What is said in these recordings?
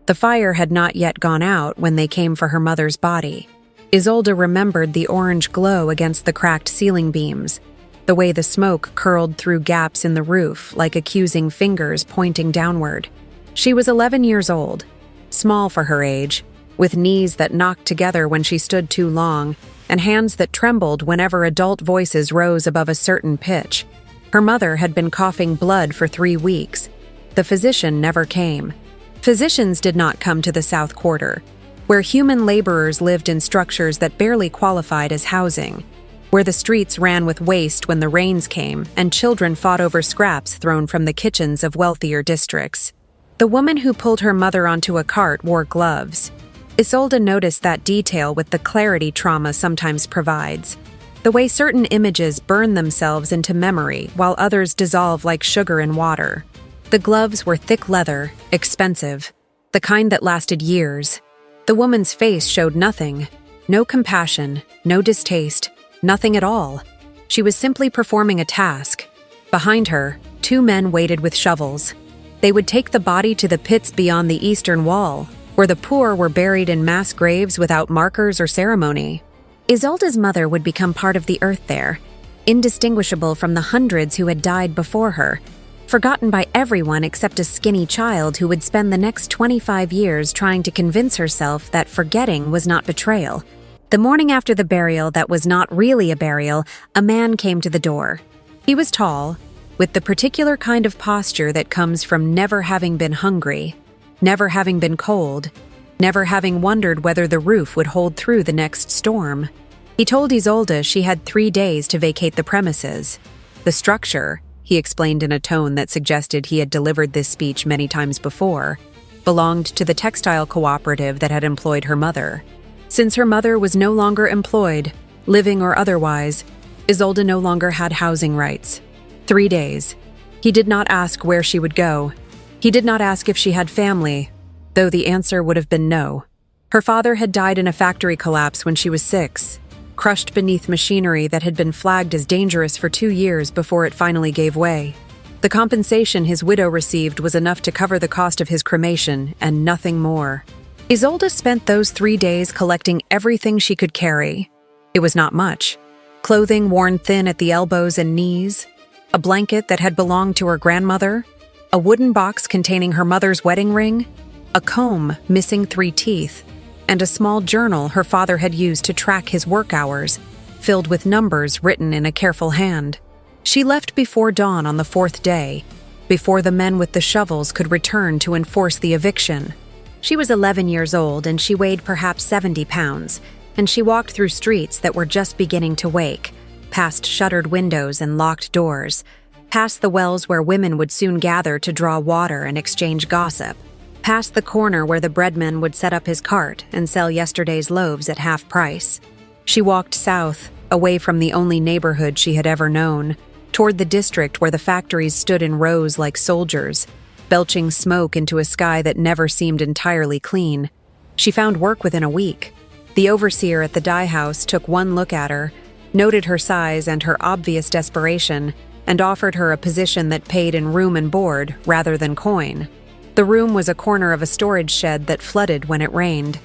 The fire had not yet gone out when they came for her mother's body. Isolde remembered the orange glow against the cracked ceiling beams, the way the smoke curled through gaps in the roof like accusing fingers pointing downward. She was 11 years old, small for her age, with knees that knocked together when she stood too long, and hands that trembled whenever adult voices rose above a certain pitch. Her mother had been coughing blood for 3 weeks. The physician never came. Physicians did not come to the South Quarter, where human laborers lived in structures that barely qualified as housing, where the streets ran with waste when the rains came and children fought over scraps thrown from the kitchens of wealthier districts. The woman who pulled her mother onto a cart wore gloves. Isolde noticed that detail with the clarity trauma sometimes provides, the way certain images burn themselves into memory while others dissolve like sugar in water. The gloves were thick leather, expensive, the kind that lasted years. The woman's face showed nothing, no compassion, no distaste, nothing at all. She was simply performing a task. Behind her, 2 men waited with shovels. They would take the body to the pits beyond the eastern wall, where the poor were buried in mass graves without markers or ceremony. Isolde's mother would become part of the earth there, indistinguishable from the hundreds who had died before her, forgotten by everyone except a skinny child who would spend the next 25 years trying to convince herself that forgetting was not betrayal. The morning after the burial that was not really a burial, a man came to the door. He was tall, with the particular kind of posture that comes from never having been hungry, never having been cold, never having wondered whether the roof would hold through the next storm. He told Isolde she had 3 days to vacate the premises. The structure, he explained in a tone that suggested he had delivered this speech many times before, belonged to the textile cooperative that had employed her mother. Since her mother was no longer employed, living or otherwise, Isolde no longer had housing rights. 3 days. He did not ask where she would go. He did not ask if she had family, though the answer would have been no. Her father had died in a factory collapse when she was 6, crushed beneath machinery that had been flagged as dangerous for 2 years before it finally gave way. The compensation his widow received was enough to cover the cost of his cremation and nothing more. Isolde spent those 3 days collecting everything she could carry. It was not much. Clothing worn thin at the elbows and knees, a blanket that had belonged to her grandmother, a wooden box containing her mother's wedding ring, a comb missing 3 teeth, and a small journal her father had used to track his work hours, filled with numbers written in a careful hand. She left before dawn on the 4th day, before the men with the shovels could return to enforce the eviction. She was 11 years old and she weighed perhaps 70 pounds, and she walked through streets that were just beginning to wake, past shuttered windows and locked doors, past the wells where women would soon gather to draw water and exchange gossip, past the corner where the breadman would set up his cart and sell yesterday's loaves at half price. She walked south, away from the only neighborhood she had ever known, toward the district where the factories stood in rows like soldiers, belching smoke into a sky that never seemed entirely clean. She found work within a week. The overseer at the dye house took one look at her, noted her size and her obvious desperation, and offered her a position that paid in room and board rather than coin. The room was a corner of a storage shed that flooded when it rained.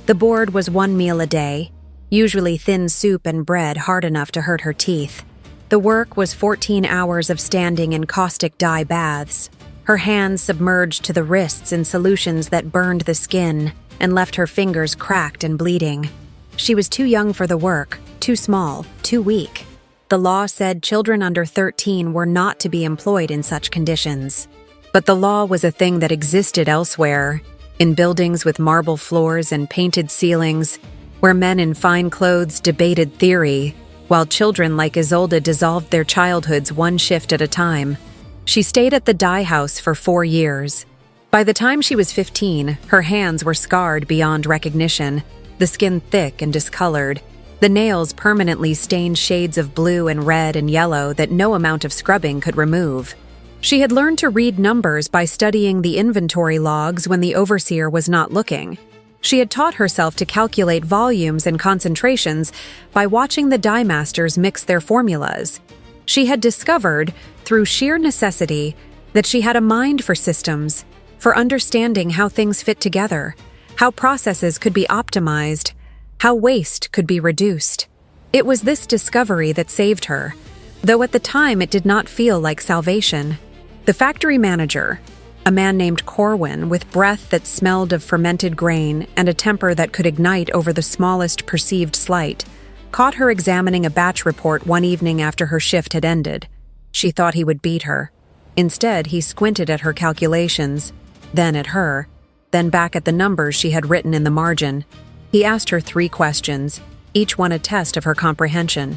The board was 1 meal a day, usually thin soup and bread hard enough to hurt her teeth. The work was 14 hours of standing in caustic dye baths, her hands submerged to the wrists in solutions that burned the skin and left her fingers cracked and bleeding. She was too young for the work, too small, too weak. The law said children under 13 were not to be employed in such conditions. But the law was a thing that existed elsewhere, in buildings with marble floors and painted ceilings, where men in fine clothes debated theory, while children like Isolde dissolved their childhoods one shift at a time. She stayed at the dye house for 4 years. By the time she was 15, her hands were scarred beyond recognition, the skin thick and discolored, the nails permanently stained shades of blue and red and yellow that no amount of scrubbing could remove. She had learned to read numbers by studying the inventory logs when the overseer was not looking. She had taught herself to calculate volumes and concentrations by watching the dye masters mix their formulas. She had discovered, through sheer necessity, that she had a mind for systems, for understanding how things fit together, how processes could be optimized, how waste could be reduced. It was this discovery that saved her, though at the time it did not feel like salvation. The factory manager, a man named Corwin with breath that smelled of fermented grain and a temper that could ignite over the smallest perceived slight, caught her examining a batch report one evening after her shift had ended. She thought he would beat her. Instead, he squinted at her calculations, then at her, then back at the numbers she had written in the margin. He asked her 3 questions, each one a test of her comprehension.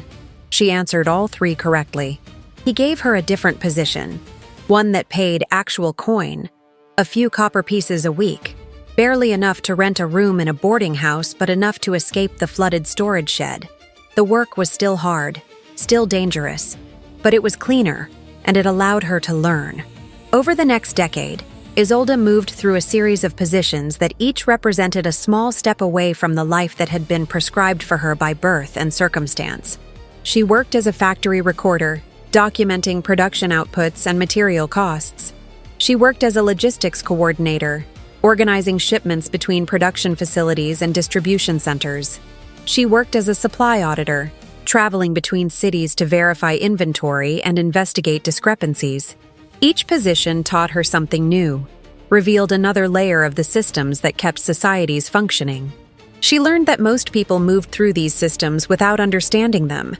She answered all 3 correctly. He gave her a different position, one that paid actual coin, a few copper pieces a week, barely enough to rent a room in a boarding house but enough to escape the flooded storage shed. The work was still hard, still dangerous, but it was cleaner, and it allowed her to learn. Over the next decade, Isolde moved through a series of positions that each represented a small step away from the life that had been prescribed for her by birth and circumstance. She worked as a factory recorder, documenting production outputs and material costs. She worked as a logistics coordinator, organizing shipments between production facilities and distribution centers. She worked as a supply auditor, traveling between cities to verify inventory and investigate discrepancies. Each position taught her something new, revealed another layer of the systems that kept societies functioning. She learned that most people moved through these systems without understanding them,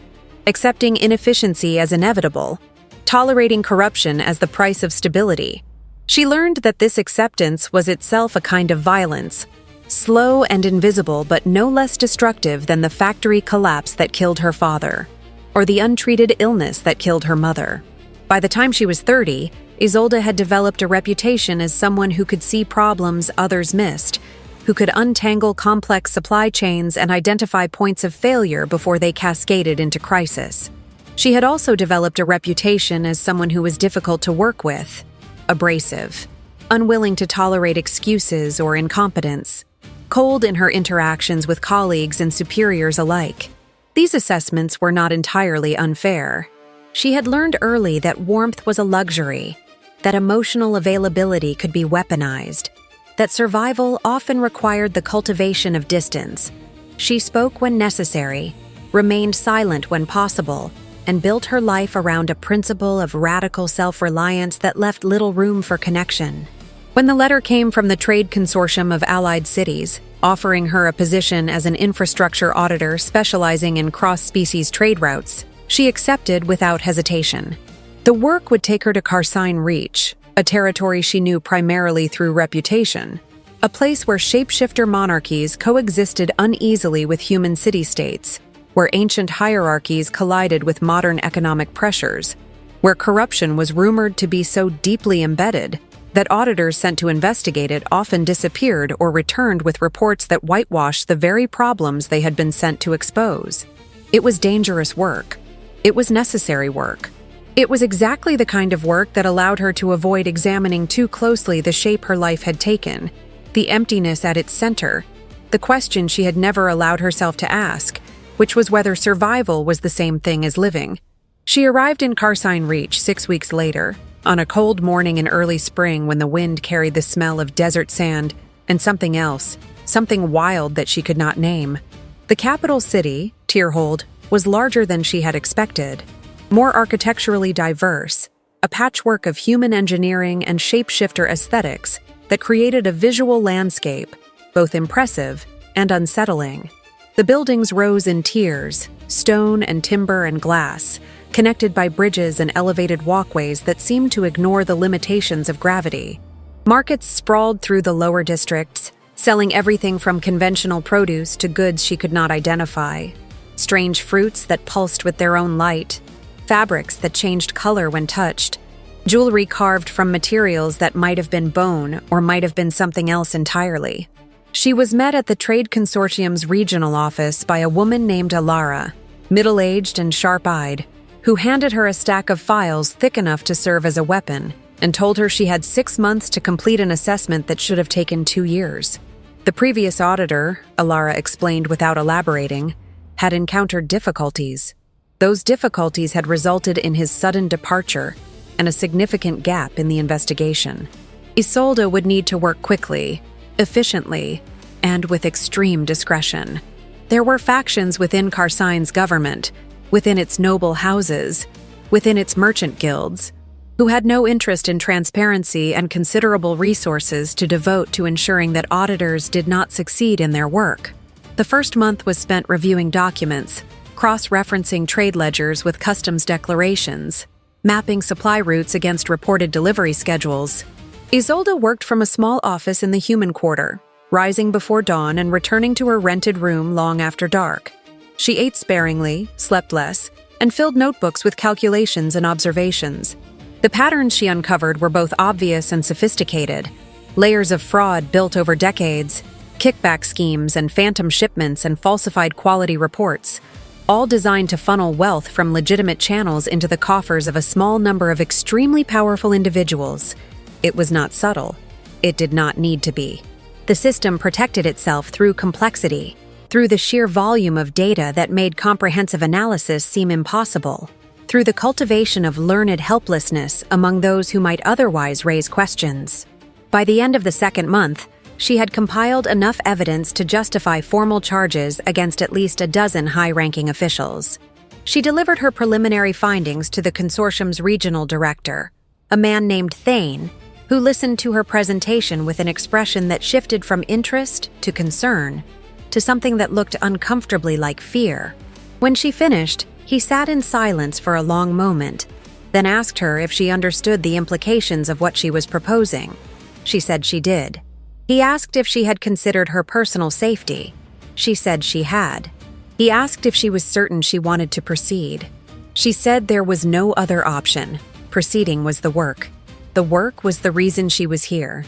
accepting inefficiency as inevitable, tolerating corruption as the price of stability. She learned that this acceptance was itself a kind of violence, slow and invisible but no less destructive than the factory collapse that killed her father, or the untreated illness that killed her mother. By the time she was 30, Isolde had developed a reputation as someone who could see problems others missed, who could untangle complex supply chains and identify points of failure before they cascaded into crisis. She had also developed a reputation as someone who was difficult to work with, abrasive, unwilling to tolerate excuses or incompetence, cold in her interactions with colleagues and superiors alike. These assessments were not entirely unfair. She had learned early that warmth was a luxury, that emotional availability could be weaponized, that survival often required the cultivation of distance. She spoke when necessary, remained silent when possible, and built her life around a principle of radical self-reliance that left little room for connection. When the letter came from the Trade Consortium of Allied Cities, offering her a position as an infrastructure auditor specializing in cross-species trade routes, she accepted without hesitation. The work would take her to Karsine Reach, a territory she knew primarily through reputation, a place where shapeshifter monarchies coexisted uneasily with human city-states, where ancient hierarchies collided with modern economic pressures, where corruption was rumored to be so deeply embedded that auditors sent to investigate it often disappeared or returned with reports that whitewashed the very problems they had been sent to expose. It was dangerous work. It was necessary work. It was exactly the kind of work that allowed her to avoid examining too closely the shape her life had taken, the emptiness at its center, the question she had never allowed herself to ask, which was whether survival was the same thing as living. She arrived in Karsine Reach 6 weeks later, on a cold morning in early spring when the wind carried the smell of desert sand and something else, something wild that she could not name. The capital city, Tierhold, was larger than she had expected, more architecturally diverse, a patchwork of human engineering and shapeshifter aesthetics that created a visual landscape, both impressive and unsettling. The buildings rose in tiers, stone and timber and glass, connected by bridges and elevated walkways that seemed to ignore the limitations of gravity. Markets sprawled through the lower districts, selling everything from conventional produce to goods she could not identify. Strange fruits that pulsed with their own light, fabrics that changed color when touched, jewelry carved from materials that might have been bone or might have been something else entirely. She was met at the Trade Consortium's regional office by a woman named Alara, middle-aged and sharp-eyed, who handed her a stack of files thick enough to serve as a weapon and told her she had 6 months to complete an assessment that should have taken 2 years. The previous auditor, Alara explained without elaborating, had encountered difficulties. Those difficulties had resulted in his sudden departure and a significant gap in the investigation. Isolde would need to work quickly, efficiently, and with extreme discretion. There were factions within Carsine's government, within its noble houses, within its merchant guilds, who had no interest in transparency and considerable resources to devote to ensuring that auditors did not succeed in their work. The first month was spent reviewing documents, cross-referencing trade ledgers with customs declarations, mapping supply routes against reported delivery schedules. Isolde worked from a small office in the human quarter, rising before dawn and returning to her rented room long after dark. She ate sparingly, slept less, and filled notebooks with calculations and observations. The patterns she uncovered were both obvious and sophisticated. Layers of fraud built over decades, kickback schemes and phantom shipments and falsified quality reports, all designed to funnel wealth from legitimate channels into the coffers of a small number of extremely powerful individuals. It was not subtle. It did not need to be. The system protected itself through complexity, through the sheer volume of data that made comprehensive analysis seem impossible, through the cultivation of learned helplessness among those who might otherwise raise questions. By the end of the second month, she had compiled enough evidence to justify formal charges against at least a dozen high-ranking officials. She delivered her preliminary findings to the consortium's regional director, a man named Thane, who listened to her presentation with an expression that shifted from interest to concern, to something that looked uncomfortably like fear. When she finished, he sat in silence for a long moment, then asked her if she understood the implications of what she was proposing. She said she did. He asked if she had considered her personal safety. She said she had. He asked if she was certain she wanted to proceed. She said there was no other option. Proceeding was the work. The work was the reason she was here.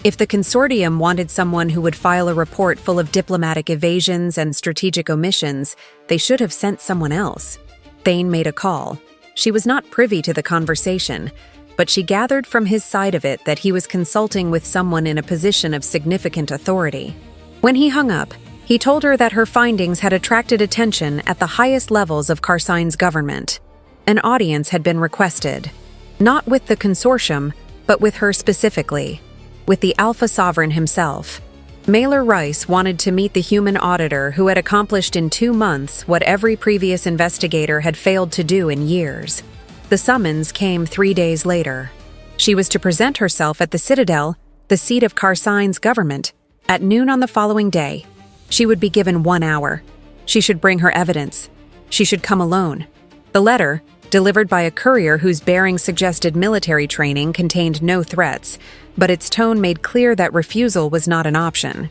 If the consortium wanted someone who would file a report full of diplomatic evasions and strategic omissions, they should have sent someone else. Thane made a call. She was not privy to the conversation, but she gathered from his side of it that he was consulting with someone in a position of significant authority. When he hung up, he told her that her findings had attracted attention at the highest levels of Carsine's government. An audience had been requested, not with the consortium, but with her specifically, with the Alpha Sovereign himself. Mailer Rice wanted to meet the human auditor who had accomplished in 2 months what every previous investigator had failed to do in years. The summons came 3 days later. She was to present herself at the Citadel, the seat of Carsine's government, at noon on the following day. She would be given 1 hour. She should bring her evidence. She should come alone. The letter, delivered by a courier whose bearing suggested military training, contained no threats, but its tone made clear that refusal was not an option.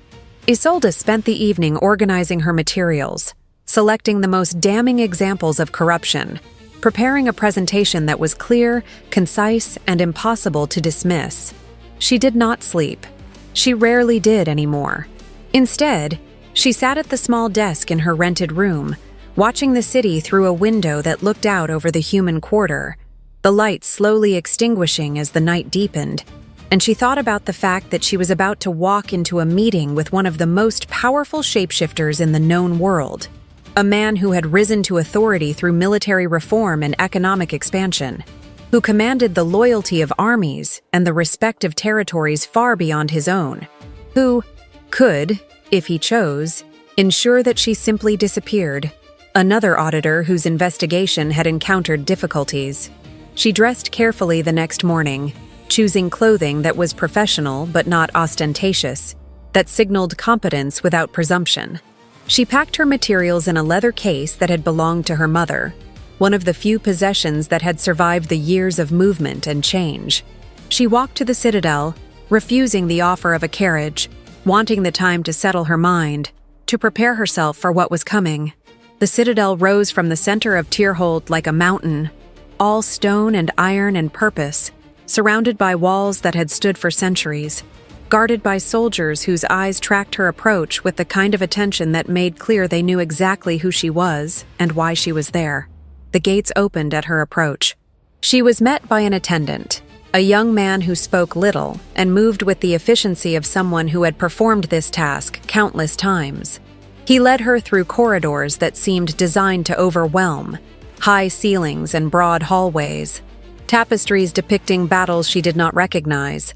Isolde spent the evening organizing her materials, selecting the most damning examples of corruption, preparing a presentation that was clear, concise, and impossible to dismiss. She did not sleep. She rarely did anymore. Instead, she sat at the small desk in her rented room, watching the city through a window that looked out over the human quarter, the lights slowly extinguishing as the night deepened, and she thought about the fact that she was about to walk into a meeting with one of the most powerful shapeshifters in the known world, a man who had risen to authority through military reform and economic expansion, who commanded the loyalty of armies and the respect of territories far beyond his own, who could, if he chose, ensure that she simply disappeared. Another auditor whose investigation had encountered difficulties. She dressed carefully the next morning, choosing clothing that was professional but not ostentatious, that signaled competence without presumption. She packed her materials in a leather case that had belonged to her mother, one of the few possessions that had survived the years of movement and change. She walked to the Citadel, refusing the offer of a carriage, wanting the time to settle her mind, to prepare herself for what was coming. The Citadel rose from the center of Tierhold like a mountain, all stone and iron and purpose, surrounded by walls that had stood for centuries, guarded by soldiers whose eyes tracked her approach with the kind of attention that made clear they knew exactly who she was and why she was there. The gates opened at her approach. She was met by an attendant, a young man who spoke little and moved with the efficiency of someone who had performed this task countless times. He led her through corridors that seemed designed to overwhelm, high ceilings and broad hallways, tapestries depicting battles she did not recognize,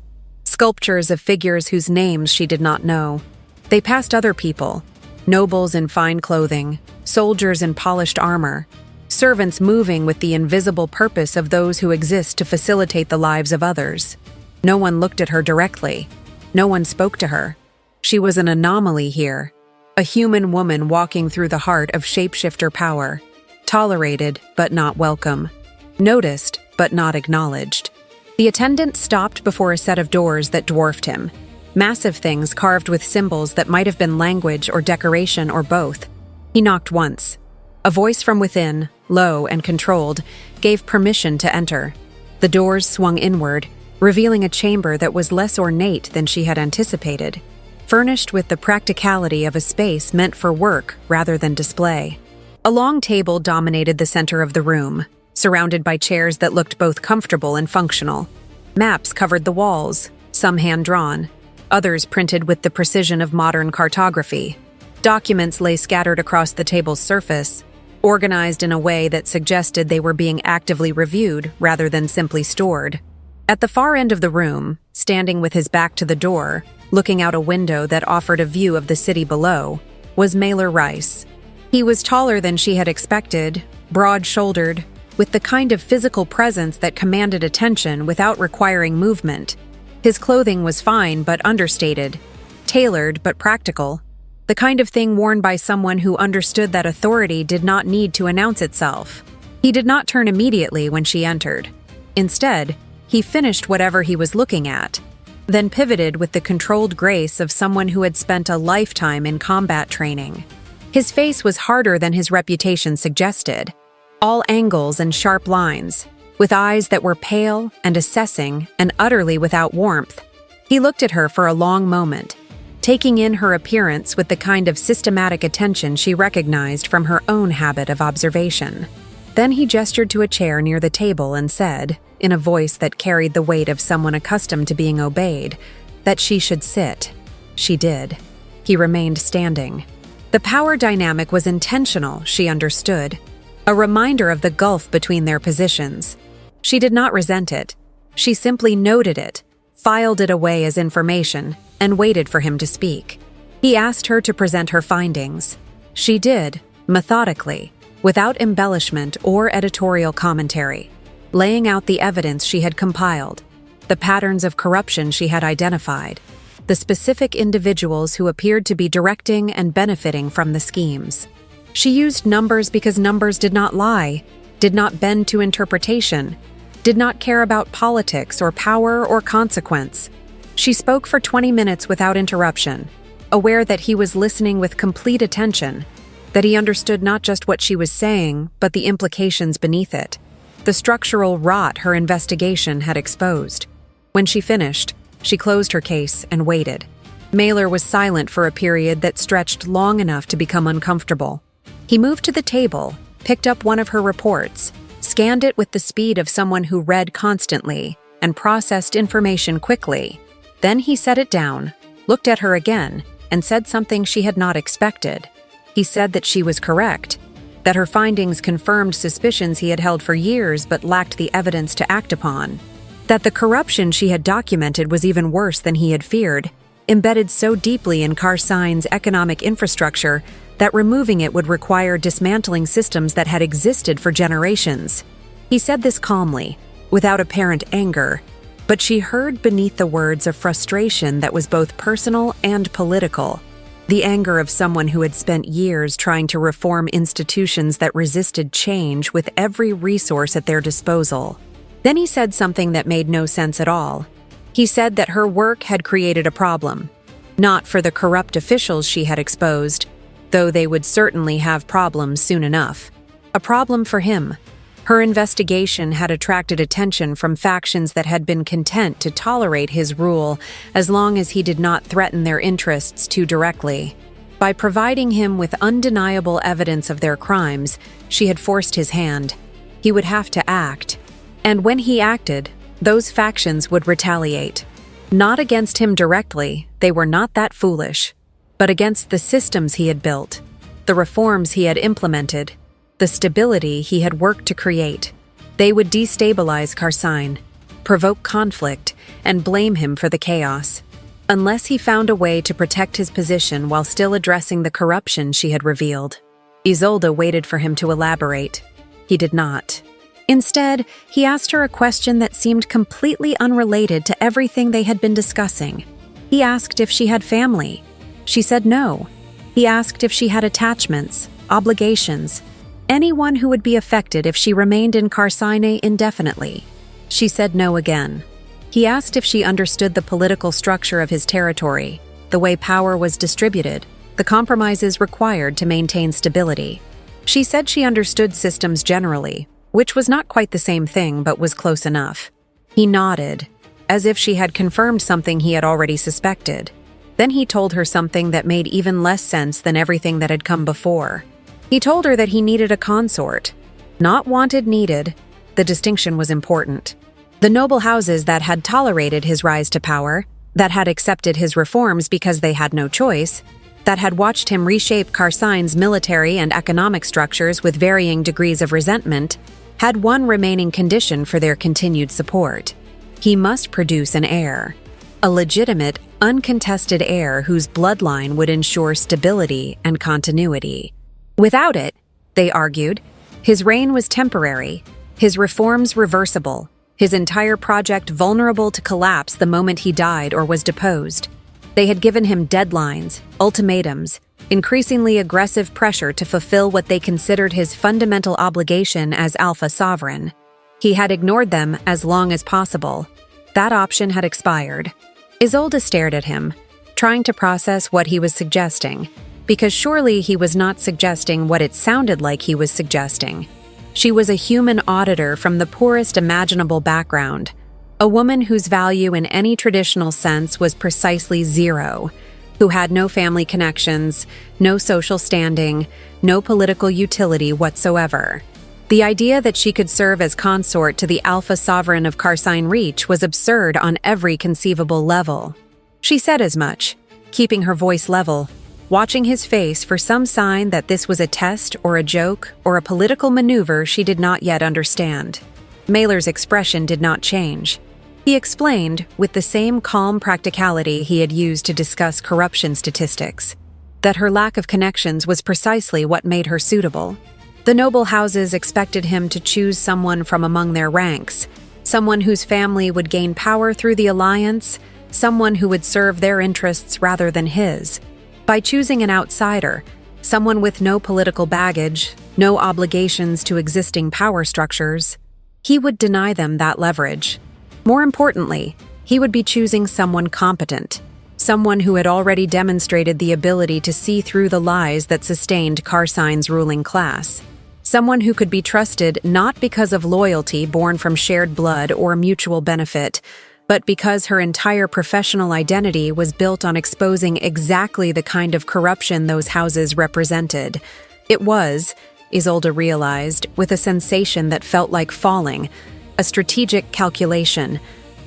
sculptures of figures whose names she did not know. They passed other people, nobles in fine clothing, soldiers in polished armor, servants moving with the invisible purpose of those who exist to facilitate the lives of others. No one looked at her directly. No one spoke to her. She was an anomaly here, a human woman walking through the heart of shapeshifter power, tolerated but not welcome, noticed but not acknowledged. The attendant stopped before a set of doors that dwarfed him, massive things carved with symbols that might have been language or decoration or both. He knocked once. A voice from within, low and controlled, gave permission to enter. The doors swung inward, revealing a chamber that was less ornate than she had anticipated, furnished with the practicality of a space meant for work rather than display. A long table dominated the center of the room, surrounded by chairs that looked both comfortable and functional. Maps covered the walls, some hand-drawn, others printed with the precision of modern cartography. Documents lay scattered across the table's surface, organized in a way that suggested they were being actively reviewed rather than simply stored. At the far end of the room, standing with his back to the door, looking out a window that offered a view of the city below, was Mailer Rice. He was taller than she had expected, broad-shouldered, with the kind of physical presence that commanded attention without requiring movement. His clothing was fine but understated, tailored but practical, the kind of thing worn by someone who understood that authority did not need to announce itself. He did not turn immediately when she entered. Instead, he finished whatever he was looking at, then pivoted with the controlled grace of someone who had spent a lifetime in combat training. His face was harder than his reputation suggested, all angles and sharp lines, with eyes that were pale and assessing and utterly without warmth. He looked at her for a long moment, taking in her appearance with the kind of systematic attention she recognized from her own habit of observation. Then he gestured to a chair near the table and said, in a voice that carried the weight of someone accustomed to being obeyed, that she should sit. She did. He remained standing. The power dynamic was intentional, she understood, a reminder of the gulf between their positions. She did not resent it. She simply noted it, filed it away as information, and waited for him to speak. He asked her to present her findings. She did, methodically, without embellishment or editorial commentary, laying out the evidence she had compiled, the patterns of corruption she had identified, the specific individuals who appeared to be directing and benefiting from the schemes. She used numbers because numbers did not lie, did not bend to interpretation, did not care about politics or power or consequence. She spoke for 20 minutes without interruption, aware that he was listening with complete attention, that he understood not just what she was saying, but the implications beneath it, the structural rot her investigation had exposed. When she finished, she closed her case and waited. Mailer was silent for a period that stretched long enough to become uncomfortable. He moved to the table, picked up one of her reports, scanned it with the speed of someone who read constantly, and processed information quickly. Then he set it down, looked at her again, and said something she had not expected. He said that she was correct, that her findings confirmed suspicions he had held for years but lacked the evidence to act upon, that the corruption she had documented was even worse than he had feared, embedded so deeply in Carsine's economic infrastructure that removing it would require dismantling systems that had existed for generations. He said this calmly, without apparent anger, but she heard beneath the words a frustration that was both personal and political, the anger of someone who had spent years trying to reform institutions that resisted change with every resource at their disposal. Then he said something that made no sense at all. He said that her work had created a problem, not for the corrupt officials she had exposed, though they would certainly have problems soon enough. A problem for him. Her investigation had attracted attention from factions that had been content to tolerate his rule as long as he did not threaten their interests too directly. By providing him with undeniable evidence of their crimes, she had forced his hand. He would have to act. And when he acted, those factions would retaliate. Not against him directly, they were not that foolish, but against the systems he had built, the reforms he had implemented, the stability he had worked to create. They would destabilize Carsine, provoke conflict, and blame him for the chaos. Unless he found a way to protect his position while still addressing the corruption she had revealed. Isolde waited for him to elaborate. He did not. Instead, he asked her a question that seemed completely unrelated to everything they had been discussing. He asked if she had family. She said no. He asked if she had attachments, obligations, anyone who would be affected if she remained in Karsine indefinitely. She said no again. He asked if she understood the political structure of his territory, the way power was distributed, the compromises required to maintain stability. She said she understood systems generally, which was not quite the same thing but was close enough. He nodded, as if she had confirmed something he had already suspected. Then he told her something that made even less sense than everything that had come before. He told her that he needed a consort. Not wanted, needed. The distinction was important. The noble houses that had tolerated his rise to power, that had accepted his reforms because they had no choice, that had watched him reshape Karsine's military and economic structures with varying degrees of resentment, had one remaining condition for their continued support. He must produce an heir. A legitimate, uncontested heir whose bloodline would ensure stability and continuity. Without it, they argued, his reign was temporary, his reforms reversible, his entire project vulnerable to collapse the moment he died or was deposed. They had given him deadlines, ultimatums, increasingly aggressive pressure to fulfill what they considered his fundamental obligation as Alpha Sovereign. He had ignored them as long as possible. That option had expired. Isolde stared at him, trying to process what he was suggesting, because surely he was not suggesting what it sounded like he was suggesting. She was a human auditor from the poorest imaginable background, a woman whose value in any traditional sense was precisely zero, who had no family connections, no social standing, no political utility whatsoever. The idea that she could serve as consort to the Alpha Sovereign of Karsine Reach was absurd on every conceivable level. She said as much, keeping her voice level, watching his face for some sign that this was a test or a joke or a political maneuver she did not yet understand. Mailer's expression did not change. He explained, with the same calm practicality he had used to discuss corruption statistics, that her lack of connections was precisely what made her suitable. The noble houses expected him to choose someone from among their ranks, someone whose family would gain power through the alliance, someone who would serve their interests rather than his. By choosing an outsider, someone with no political baggage, no obligations to existing power structures, he would deny them that leverage. More importantly, he would be choosing someone competent, someone who had already demonstrated the ability to see through the lies that sustained Karsine's ruling class. Someone who could be trusted not because of loyalty born from shared blood or mutual benefit, but because her entire professional identity was built on exposing exactly the kind of corruption those houses represented. It was, Isolde realized, with a sensation that felt like falling, a strategic calculation,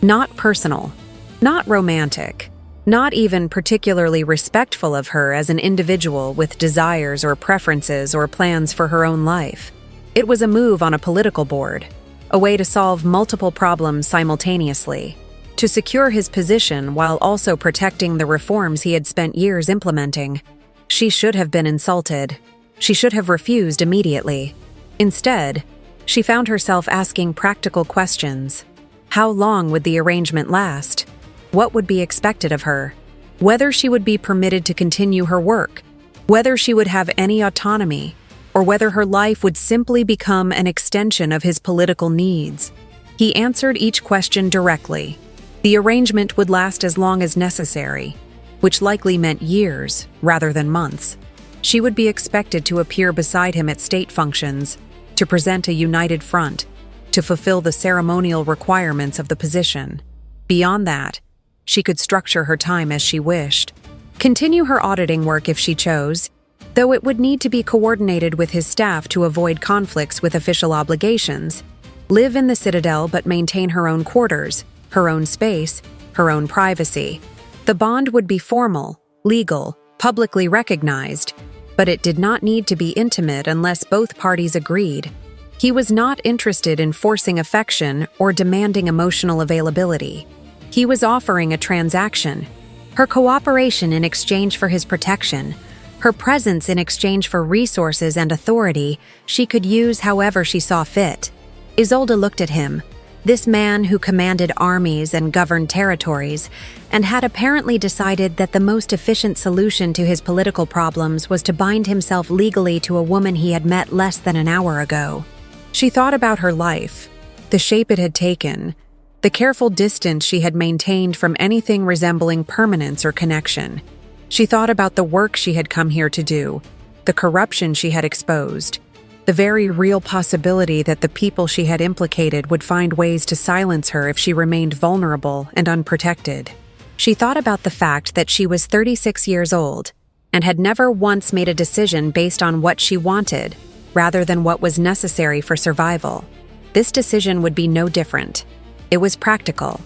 not personal, not romantic, not even particularly respectful of her as an individual with desires or preferences or plans for her own life. It was a move on a political board, a way to solve multiple problems simultaneously, to secure his position while also protecting the reforms he had spent years implementing. She should have been insulted. She should have refused immediately. Instead, she found herself asking practical questions. How long would the arrangement last? What would be expected of her? Whether she would be permitted to continue her work, whether she would have any autonomy, or whether her life would simply become an extension of his political needs. He answered each question directly. The arrangement would last as long as necessary, which likely meant years rather than months. She would be expected to appear beside him at state functions, to present a united front, to fulfill the ceremonial requirements of the position. Beyond that, she could structure her time as she wished, continue her auditing work if she chose, though it would need to be coordinated with his staff to avoid conflicts with official obligations, live in the Citadel but maintain her own quarters, her own space, her own privacy. The bond would be formal, legal, publicly recognized, but it did not need to be intimate unless both parties agreed. He was not interested in forcing affection or demanding emotional availability. He was offering a transaction. Her cooperation in exchange for his protection, her presence in exchange for resources and authority she could use however she saw fit. Isolde looked at him, this man who commanded armies and governed territories, and had apparently decided that the most efficient solution to his political problems was to bind himself legally to a woman he had met less than an hour ago. She thought about her life, the shape it had taken, the careful distance she had maintained from anything resembling permanence or connection. She thought about the work she had come here to do, the corruption she had exposed, the very real possibility that the people she had implicated would find ways to silence her if she remained vulnerable and unprotected. She thought about the fact that she was 36 years old and had never once made a decision based on what she wanted, rather than what was necessary for survival. This decision would be no different. It was practical.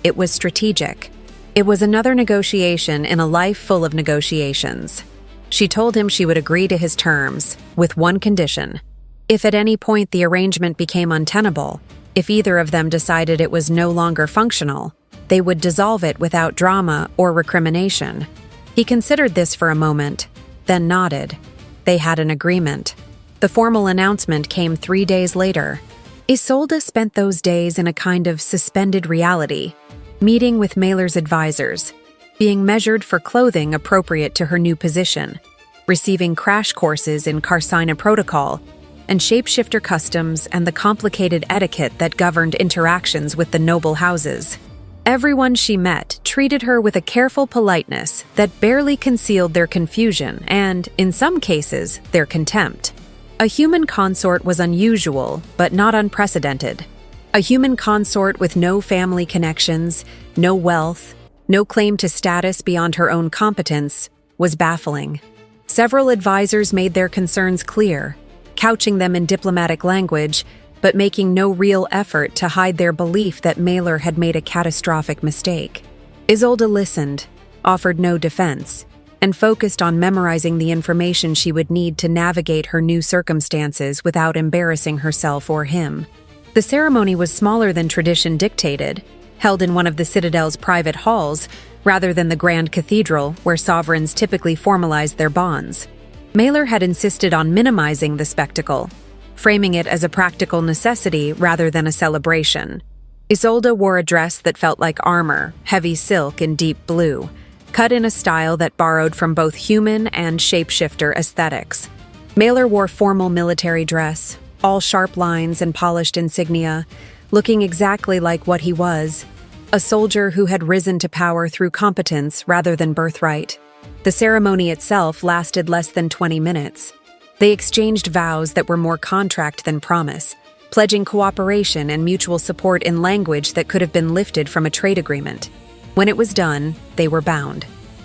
It was strategic. It was another negotiation in a life full of negotiations. She told him she would agree to his terms, with one condition. If at any point the arrangement became untenable, if either of them decided it was no longer functional, they would dissolve it without drama or recrimination. He considered this for a moment, then nodded. They had an agreement. The formal announcement came 3 days later. Isolde spent those days in a kind of suspended reality, meeting with Mailer's advisors, being measured for clothing appropriate to her new position, receiving crash courses in Karsina protocol and shapeshifter customs and the complicated etiquette that governed interactions with the noble houses. Everyone she met treated her with a careful politeness that barely concealed their confusion and, in some cases, their contempt. A human consort was unusual, but not unprecedented. A human consort with no family connections, no wealth, no claim to status beyond her own competence, was baffling. Several advisors made their concerns clear, couching them in diplomatic language, but making no real effort to hide their belief that Mailer had made a catastrophic mistake. Isolde listened, offered no defense, and focused on memorizing the information she would need to navigate her new circumstances without embarrassing herself or him. The ceremony was smaller than tradition dictated, held in one of the Citadel's private halls, rather than the grand cathedral where sovereigns typically formalized their bonds. Mailer had insisted on minimizing the spectacle, framing it as a practical necessity rather than a celebration. Isolde wore a dress that felt like armor, heavy silk in deep blue, cut in a style that borrowed from both human and shapeshifter aesthetics. Mailer wore formal military dress, all sharp lines and polished insignia, looking exactly like what he was, a soldier who had risen to power through competence rather than birthright. The ceremony itself lasted less than 20 minutes. They exchanged vows that were more contract than promise, pledging cooperation and mutual support in language that could have been lifted from a trade agreement. When it was done, they were bound.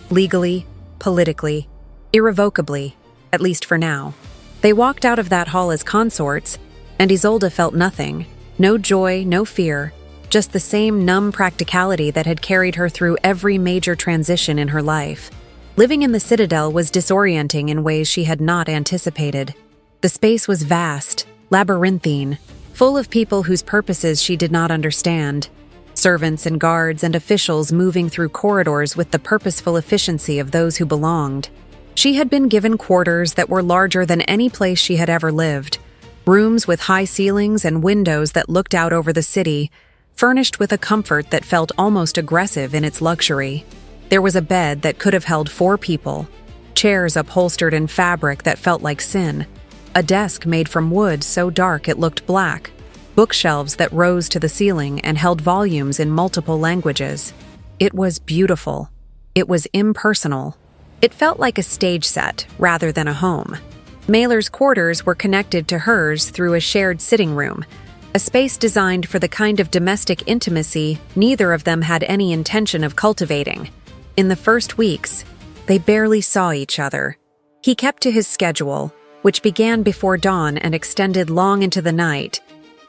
Legally, politically, irrevocably, at least for now. They walked out of that hall as consorts, and Isolde felt nothing. No joy, no fear, just the same numb practicality that had carried her through every major transition in her life. Living in the Citadel was disorienting in ways she had not anticipated. The space was vast, labyrinthine, full of people whose purposes she did not understand. Servants and guards and officials moving through corridors with the purposeful efficiency of those who belonged. She had been given quarters that were larger than any place she had ever lived, rooms with high ceilings and windows that looked out over the city, furnished with a comfort that felt almost aggressive in its luxury. There was a bed that could have held 4 people, chairs upholstered in fabric that felt like sin, a desk made from wood so dark it looked black, bookshelves that rose to the ceiling and held volumes in multiple languages. It was beautiful. It was impersonal. It felt like a stage set rather than a home. Mailer's quarters were connected to hers through a shared sitting room, a space designed for the kind of domestic intimacy neither of them had any intention of cultivating. In the first weeks, they barely saw each other. He kept to his schedule, which began before dawn and extended long into the night,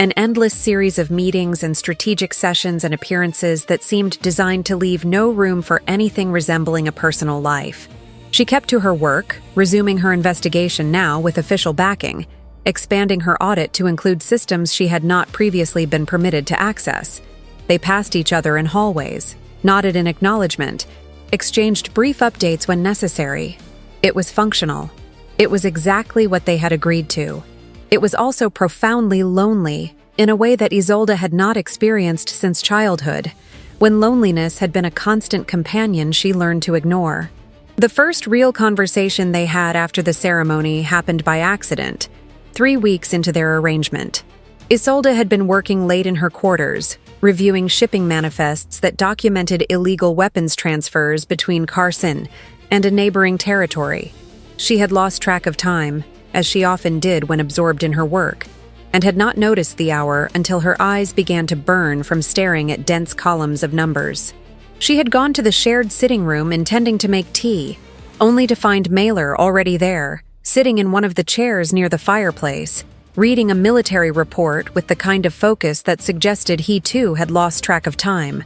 an endless series of meetings and strategic sessions and appearances that seemed designed to leave no room for anything resembling a personal life. She kept to her work, resuming her investigation now with official backing, expanding her audit to include systems she had not previously been permitted to access. They passed each other in hallways, nodded in acknowledgement, exchanged brief updates when necessary. It was functional. It was exactly what they had agreed to. It was also profoundly lonely, in a way that Isolde had not experienced since childhood, when loneliness had been a constant companion she learned to ignore. The first real conversation they had after the ceremony happened by accident, 3 weeks into their arrangement. Isolde had been working late in her quarters, reviewing shipping manifests that documented illegal weapons transfers between Carson and a neighboring territory. She had lost track of time, as she often did when absorbed in her work, and had not noticed the hour until her eyes began to burn from staring at dense columns of numbers. She had gone to the shared sitting room intending to make tea, only to find Mailer already there, sitting in one of the chairs near the fireplace, reading a military report with the kind of focus that suggested he too had lost track of time.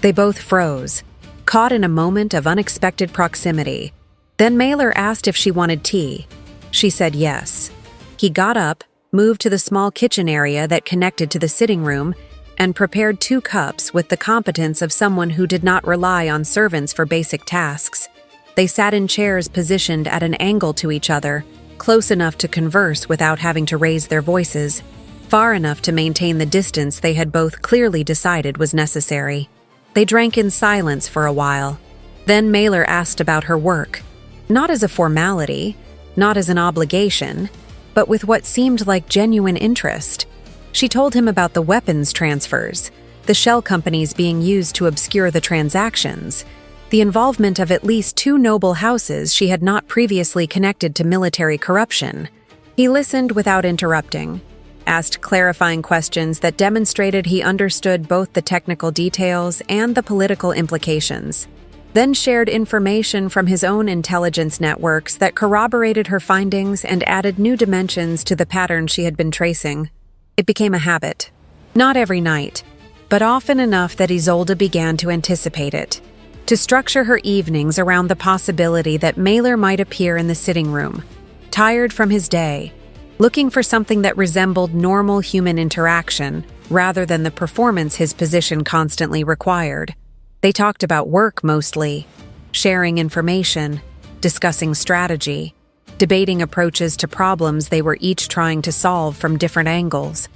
They both froze, caught in a moment of unexpected proximity. Then Mailer asked if she wanted tea. She said yes. He got up, moved to the small kitchen area that connected to the sitting room, and prepared 2 cups with the competence of someone who did not rely on servants for basic tasks. They sat in chairs positioned at an angle to each other, close enough to converse without having to raise their voices, far enough to maintain the distance they had both clearly decided was necessary. They drank in silence for a while. Then Mailer asked about her work, not as a formality, not as an obligation, but with what seemed like genuine interest. She told him about the weapons transfers, the shell companies being used to obscure the transactions, the involvement of at least 2 noble houses she had not previously connected to military corruption. He listened without interrupting, asked clarifying questions that demonstrated he understood both the technical details and the political implications, then shared information from his own intelligence networks that corroborated her findings and added new dimensions to the pattern she had been tracing. It became a habit. Not every night, but often enough that Isolde began to anticipate it, to structure her evenings around the possibility that Mailer might appear in the sitting room, tired from his day, looking for something that resembled normal human interaction rather than the performance his position constantly required. They talked about work mostly, sharing information, discussing strategy, debating approaches to problems they were each trying to solve from different angles.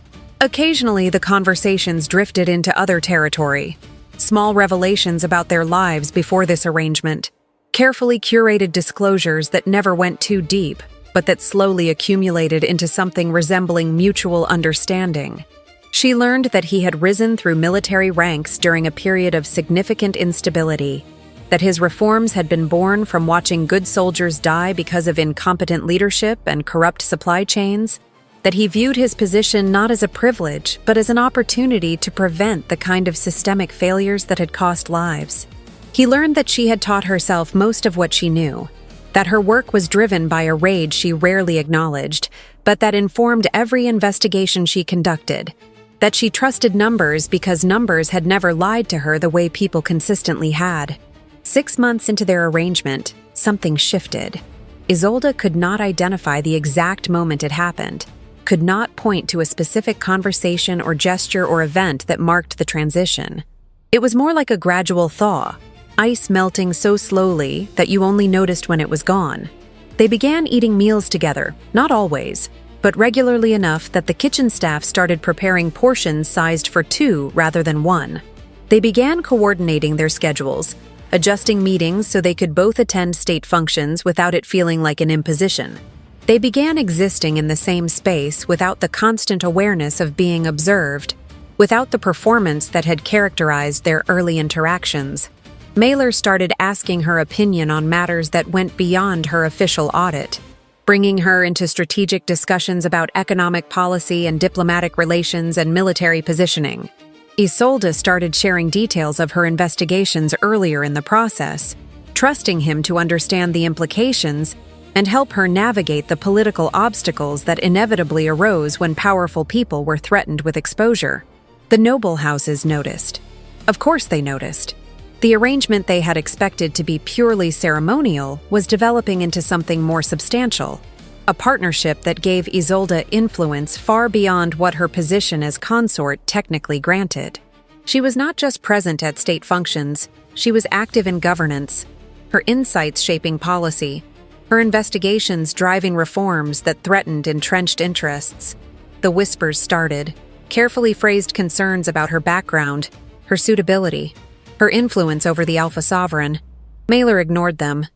Occasionally, the conversations drifted into other territory, small revelations about their lives before this arrangement, carefully curated disclosures that never went too deep, but that slowly accumulated into something resembling mutual understanding. She learned that he had risen through military ranks during a period of significant instability, that his reforms had been born from watching good soldiers die because of incompetent leadership and corrupt supply chains, that he viewed his position not as a privilege, but as an opportunity to prevent the kind of systemic failures that had cost lives. He learned that she had taught herself most of what she knew, that her work was driven by a rage she rarely acknowledged, but that informed every investigation she conducted, that she trusted numbers because numbers had never lied to her the way people consistently had. 6 months into their arrangement, something shifted. Isolde could not identify the exact moment it happened, could not point to a specific conversation or gesture or event that marked the transition. It was more like a gradual thaw, ice melting so slowly that you only noticed when it was gone. They began eating meals together, not always, but regularly enough that the kitchen staff started preparing portions sized for 2 rather than 1. They began coordinating their schedules, adjusting meetings so they could both attend state functions without it feeling like an imposition. They began existing in the same space without the constant awareness of being observed, without the performance that had characterized their early interactions. Mailer started asking her opinion on matters that went beyond her official audit, bringing her into strategic discussions about economic policy and diplomatic relations and military positioning. Isolde started sharing details of her investigations earlier in the process, trusting him to understand the implications and help her navigate the political obstacles that inevitably arose when powerful people were threatened with exposure. The noble houses noticed. Of course they noticed. The arrangement they had expected to be purely ceremonial was developing into something more substantial, a partnership that gave Isolde influence far beyond what her position as consort technically granted. She was not just present at state functions, She was active in governance, her insights shaping policy, her investigations driving reforms that threatened entrenched interests. The whispers started, carefully phrased concerns about her background, her suitability, her influence over the Alpha Sovereign. Mailer ignored them.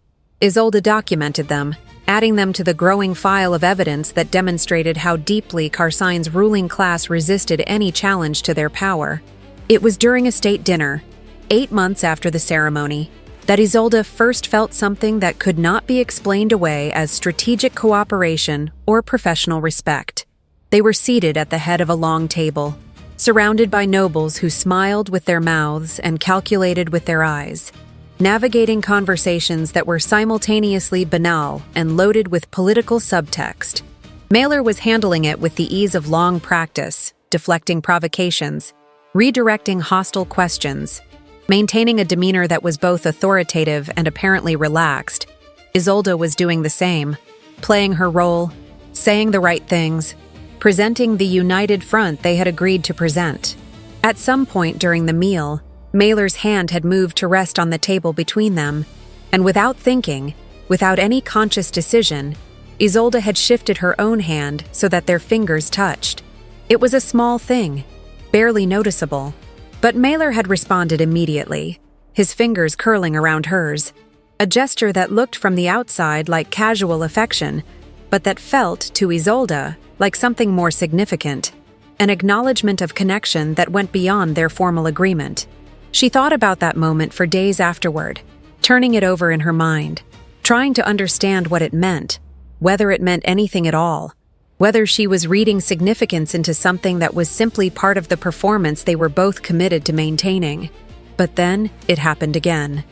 Isolde documented them, adding them to the growing file of evidence that demonstrated how deeply Carsine's ruling class resisted any challenge to their power. It was during a state dinner, 8 months after the ceremony, that Isolde first felt something that could not be explained away as strategic cooperation or professional respect. They were seated at the head of a long table, surrounded by nobles who smiled with their mouths and calculated with their eyes, navigating conversations that were simultaneously banal and loaded with political subtext. Mailer was handling it with the ease of long practice, deflecting provocations, redirecting hostile questions, maintaining a demeanor that was both authoritative and apparently relaxed. Isolde was doing the same, playing her role, saying the right things, presenting the united front they had agreed to present. At some point during the meal, Mailer's hand had moved to rest on the table between them, and without thinking, without any conscious decision, Isolde had shifted her own hand so that their fingers touched. It was a small thing, barely noticeable, but Mailer had responded immediately, his fingers curling around hers, a gesture that looked from the outside like casual affection, but that felt, to Isolde, like something more significant, an acknowledgement of connection that went beyond their formal agreement. She thought about that moment for days afterward, turning it over in her mind, trying to understand what it meant, whether it meant anything at all, whether she was reading significance into something that was simply part of the performance they were both committed to maintaining. But then it happened again,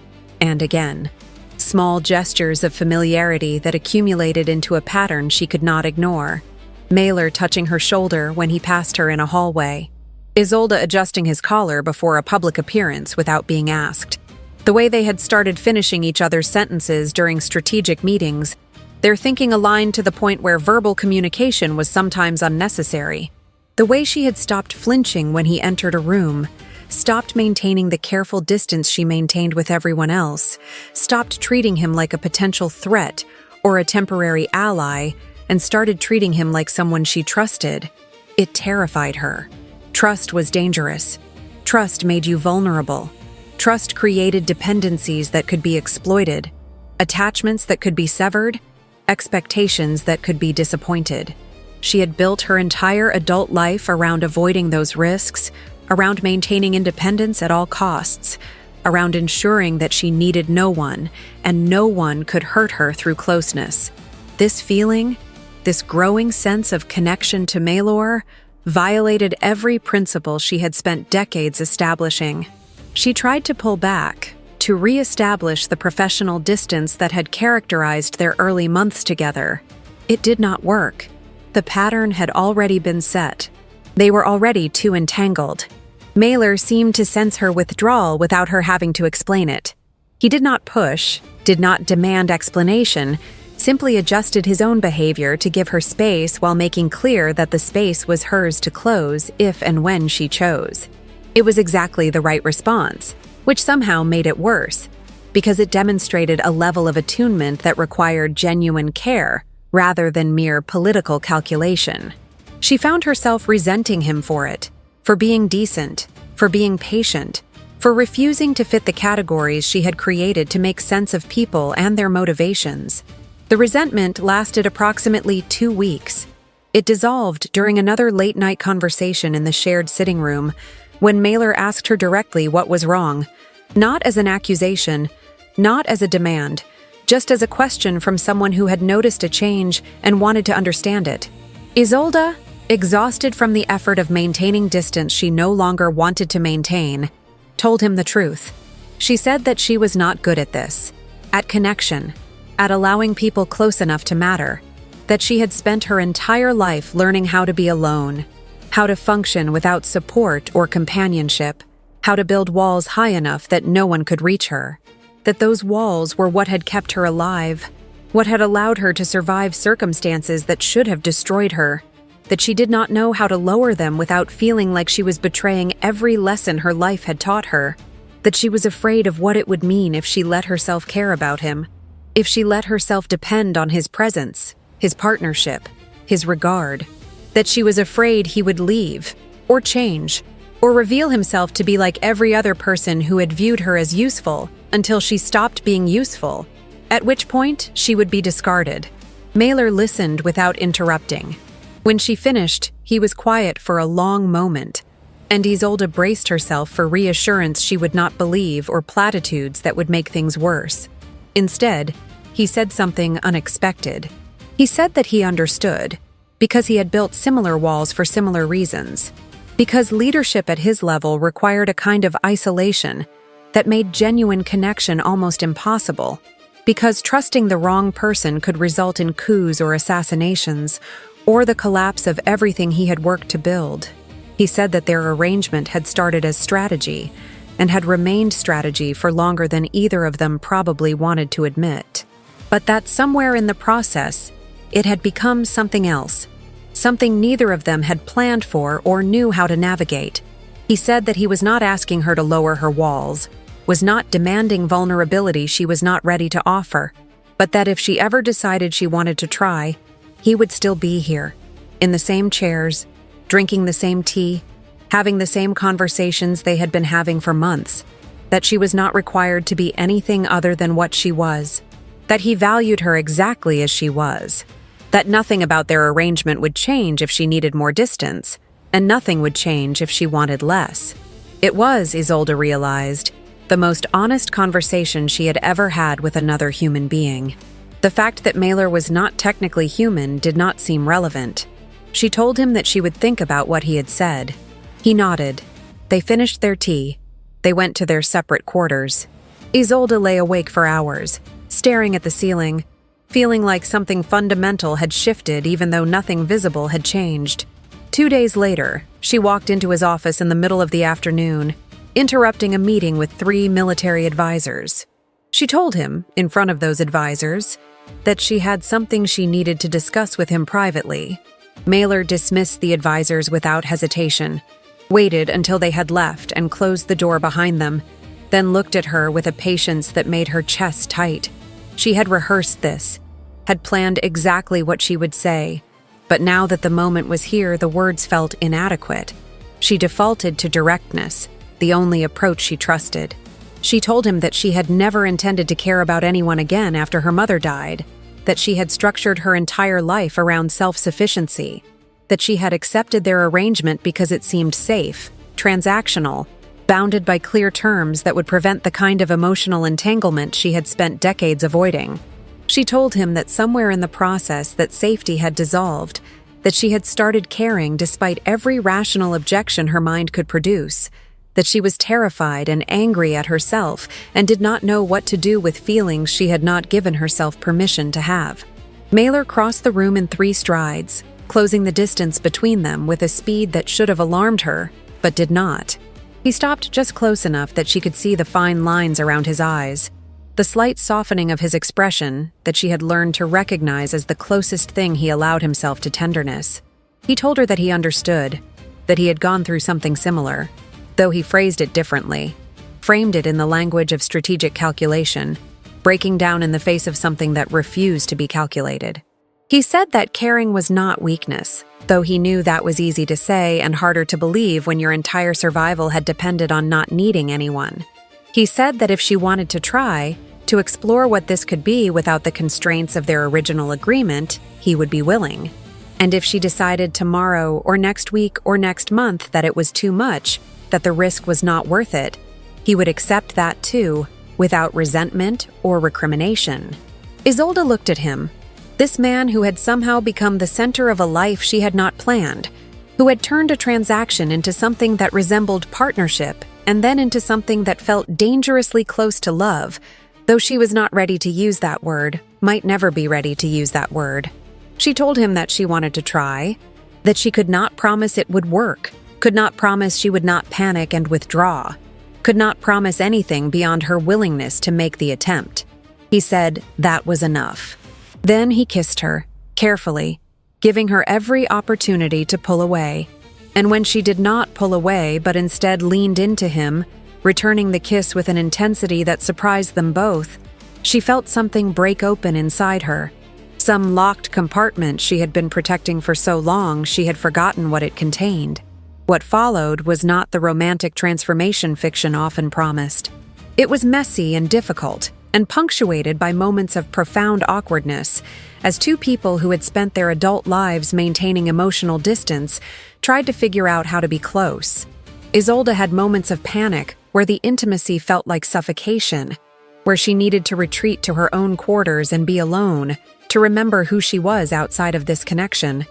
and again. Small gestures of familiarity that accumulated into a pattern she could not ignore. Mailer touching her shoulder when he passed her in a hallway. Isolde adjusting his collar before a public appearance without being asked. The way they had started finishing each other's sentences during strategic meetings, their thinking aligned to the point where verbal communication was sometimes unnecessary. The way she had stopped flinching when he entered a room, stopped maintaining the careful distance she maintained with everyone else, stopped treating him like a potential threat or a temporary ally, and started treating him like someone she trusted. It terrified her. Trust was dangerous. Trust made you vulnerable. Trust created dependencies that could be exploited, attachments that could be severed, expectations that could be disappointed. She had built her entire adult life around avoiding those risks, around maintaining independence at all costs, around ensuring that she needed no one, and no one could hurt her through closeness. This feeling, this growing sense of connection to Maelor, violated every principle she had spent decades establishing. She tried to pull back, to re-establish the professional distance that had characterized their early months together. It did not work. The pattern had already been set. They were already too entangled. Mailer seemed to sense her withdrawal without her having to explain it. He did not push, did not demand explanation, simply adjusted his own behavior to give her space while making clear that the space was hers to close if and when she chose. It was exactly the right response, which somehow made it worse, because it demonstrated a level of attunement that required genuine care rather than mere political calculation. She found herself resenting him for it, for being decent, for being patient, for refusing to fit the categories she had created to make sense of people and their motivations. The resentment lasted approximately 2 weeks. It dissolved during another late-night conversation in the shared sitting room, when Mailer asked her directly what was wrong, not as an accusation, not as a demand, just as a question from someone who had noticed a change and wanted to understand it. Isolde, exhausted from the effort of maintaining distance she no longer wanted to maintain, told him the truth. She said that she was not good at this, at connection, at allowing people close enough to matter, that she had spent her entire life learning how to be alone, how to function without support or companionship, how to build walls high enough that no one could reach her, that those walls were what had kept her alive, what had allowed her to survive circumstances that should have destroyed her, that she did not know how to lower them without feeling like she was betraying every lesson her life had taught her. that she was afraid of what it would mean if she let herself care about him, if she let herself depend on his presence, his partnership, his regard, that she was afraid he would leave, or change, or reveal himself to be like every other person who had viewed her as useful until she stopped being useful, at which point she would be discarded. Mailer listened without interrupting. When she finished, he was quiet for a long moment, and Isolde braced herself for reassurance she would not believe or platitudes that would make things worse. Instead, he said something unexpected. He said that he understood, because he had built similar walls for similar reasons. Because leadership at his level required a kind of isolation that made genuine connection almost impossible. Because trusting the wrong person could result in coups or assassinations, or the collapse of everything he had worked to build. He said that their arrangement had started as strategy, and had remained strategy for longer than either of them probably wanted to admit. But that somewhere in the process, it had become something else, something neither of them had planned for or knew how to navigate. He said that he was not asking her to lower her walls, was not demanding vulnerability she was not ready to offer, but that if she ever decided she wanted to try, he would still be here, in the same chairs, drinking the same tea, having the same conversations they had been having for months, that she was not required to be anything other than what she was, that he valued her exactly as she was, that nothing about their arrangement would change if she needed more distance, and nothing would change if she wanted less. It was, Isolde realized, the most honest conversation she had ever had with another human being. The fact that Mailer was not technically human did not seem relevant. She told him that she would think about what he had said. He nodded. They finished their tea. They went to their separate quarters. Isolde lay awake for hours, staring at the ceiling, feeling like something fundamental had shifted even though nothing visible had changed. 2 days later, she walked into his office in the middle of the afternoon, interrupting a meeting with 3 military advisors. She told him, in front of those advisors, that she had something she needed to discuss with him privately. Mailer dismissed the advisors without hesitation, waited until they had left and closed the door behind them, then looked at her with a patience that made her chest tight. She had rehearsed this, had planned exactly what she would say, but now that the moment was here, the words felt inadequate. She defaulted to directness, the only approach she trusted. She told him that she had never intended to care about anyone again after her mother died, that she had structured her entire life around self-sufficiency, that she had accepted their arrangement because it seemed safe, transactional, bounded by clear terms that would prevent the kind of emotional entanglement she had spent decades avoiding. She told him that somewhere in the process that safety had dissolved, that she had started caring despite every rational objection her mind could produce, that she was terrified and angry at herself and did not know what to do with feelings she had not given herself permission to have. Mailer crossed the room in 3 strides, closing the distance between them with a speed that should have alarmed her, but did not. He stopped just close enough that she could see the fine lines around his eyes, the slight softening of his expression that she had learned to recognize as the closest thing he allowed himself to tenderness. He told her that he understood, that he had gone through something similar, though he phrased it differently, framed it in the language of strategic calculation, breaking down in the face of something that refused to be calculated. He said that caring was not weakness, though he knew that was easy to say and harder to believe when your entire survival had depended on not needing anyone. He said that if she wanted to try, to explore what this could be without the constraints of their original agreement, he would be willing. And if she decided tomorrow or next week or next month that it was too much, that the risk was not worth it, he would accept that too, without resentment or recrimination. Isolde looked at him, this man who had somehow become the center of a life she had not planned, who had turned a transaction into something that resembled partnership and then into something that felt dangerously close to love, though she was not ready to use that word, might never be ready to use that word. She told him that she wanted to try, that she could not promise it would work, could not promise she would not panic and withdraw, could not promise anything beyond her willingness to make the attempt. He said that was enough. Then he kissed her, carefully, giving her every opportunity to pull away. And when she did not pull away but instead leaned into him, returning the kiss with an intensity that surprised them both. She felt something break open inside her. Some locked compartment she had been protecting for so long she had forgotten what it contained. What followed was not the romantic transformation fiction often promised. It was messy and difficult, and punctuated by moments of profound awkwardness, as two people who had spent their adult lives maintaining emotional distance tried to figure out how to be close. Isolde had moments of panic where the intimacy felt like suffocation, where she needed to retreat to her own quarters and be alone, to remember who she was outside of this connection.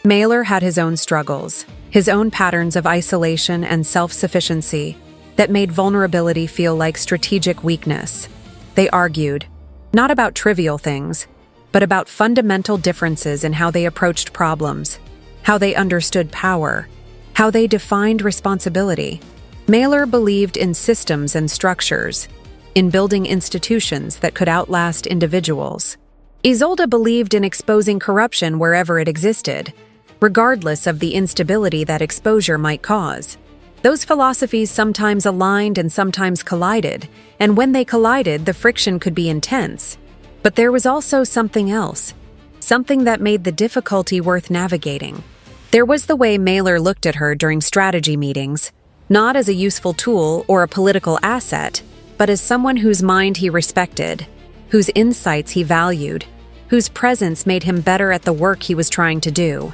Mailer had his own struggles, his own patterns of isolation and self-sufficiency that made vulnerability feel like strategic weakness. They argued, not about trivial things, but about fundamental differences in how they approached problems, how they understood power, how they defined responsibility. Mailer believed in systems and structures, in building institutions that could outlast individuals. Isolde believed in exposing corruption wherever it existed, regardless of the instability that exposure might cause. Those philosophies sometimes aligned and sometimes collided, and when they collided, the friction could be intense. But there was also something else, something that made the difficulty worth navigating. There was the way Mailer looked at her during strategy meetings, not as a useful tool or a political asset, but as someone whose mind he respected, whose insights he valued, whose presence made him better at the work he was trying to do.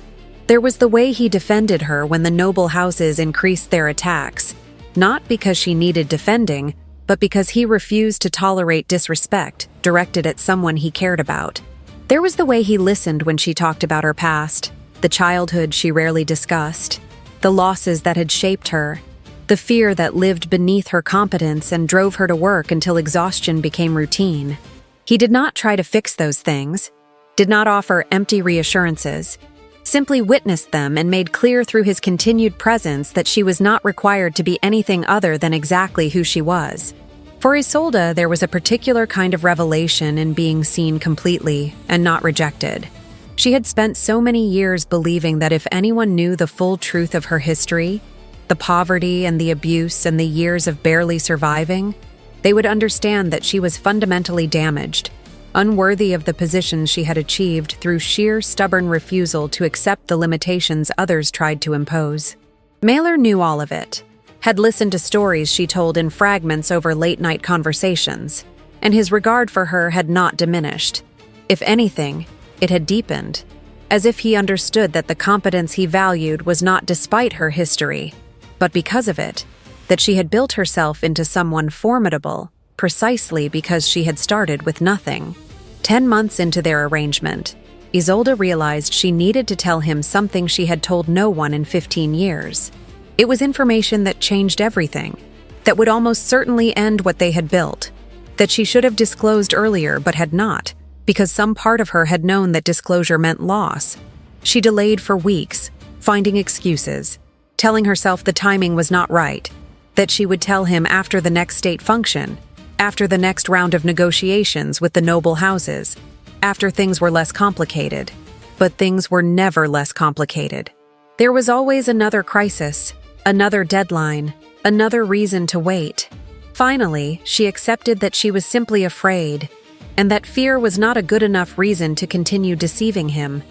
There was the way he defended her when the noble houses increased their attacks, not because she needed defending, but because he refused to tolerate disrespect directed at someone he cared about. There was the way he listened when she talked about her past, the childhood she rarely discussed, the losses that had shaped her, the fear that lived beneath her competence and drove her to work until exhaustion became routine. He did not try to fix those things, did not offer empty reassurances, simply witnessed them and made clear through his continued presence that she was not required to be anything other than exactly who she was. For Isolde, there was a particular kind of revelation in being seen completely and not rejected. She had spent so many years believing that if anyone knew the full truth of her history, the poverty and the abuse and the years of barely surviving, they would understand that she was fundamentally damaged, unworthy of the position she had achieved through sheer stubborn refusal to accept the limitations others tried to impose. Mailer knew all of it, had listened to stories she told in fragments over late-night conversations, and his regard for her had not diminished. If anything, it had deepened, as if he understood that the competence he valued was not despite her history, but because of it, that she had built herself into someone formidable, precisely because she had started with nothing. 10 months into their arrangement, Isolde realized she needed to tell him something she had told no one in 15 years. It was information that changed everything, that would almost certainly end what they had built, that she should have disclosed earlier but had not, because some part of her had known that disclosure meant loss. She delayed for weeks, finding excuses, telling herself the timing was not right, that she would tell him after the next state function, after the next round of negotiations with the noble houses, after things were less complicated. But things were never less complicated. There was always another crisis, another deadline, another reason to wait. Finally, she accepted that she was simply afraid, and that fear was not a good enough reason to continue deceiving him,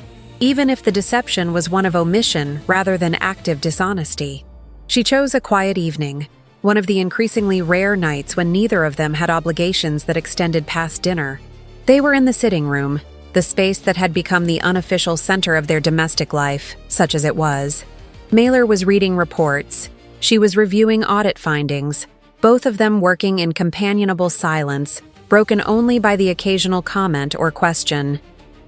even if the deception was one of omission rather than active dishonesty. She chose a quiet evening, one of the increasingly rare nights when neither of them had obligations that extended past dinner. They were in the sitting room, the space that had become the unofficial center of their domestic life, such as it was. Mailer was reading reports. She was reviewing audit findings, both of them working in companionable silence, broken only by the occasional comment or question.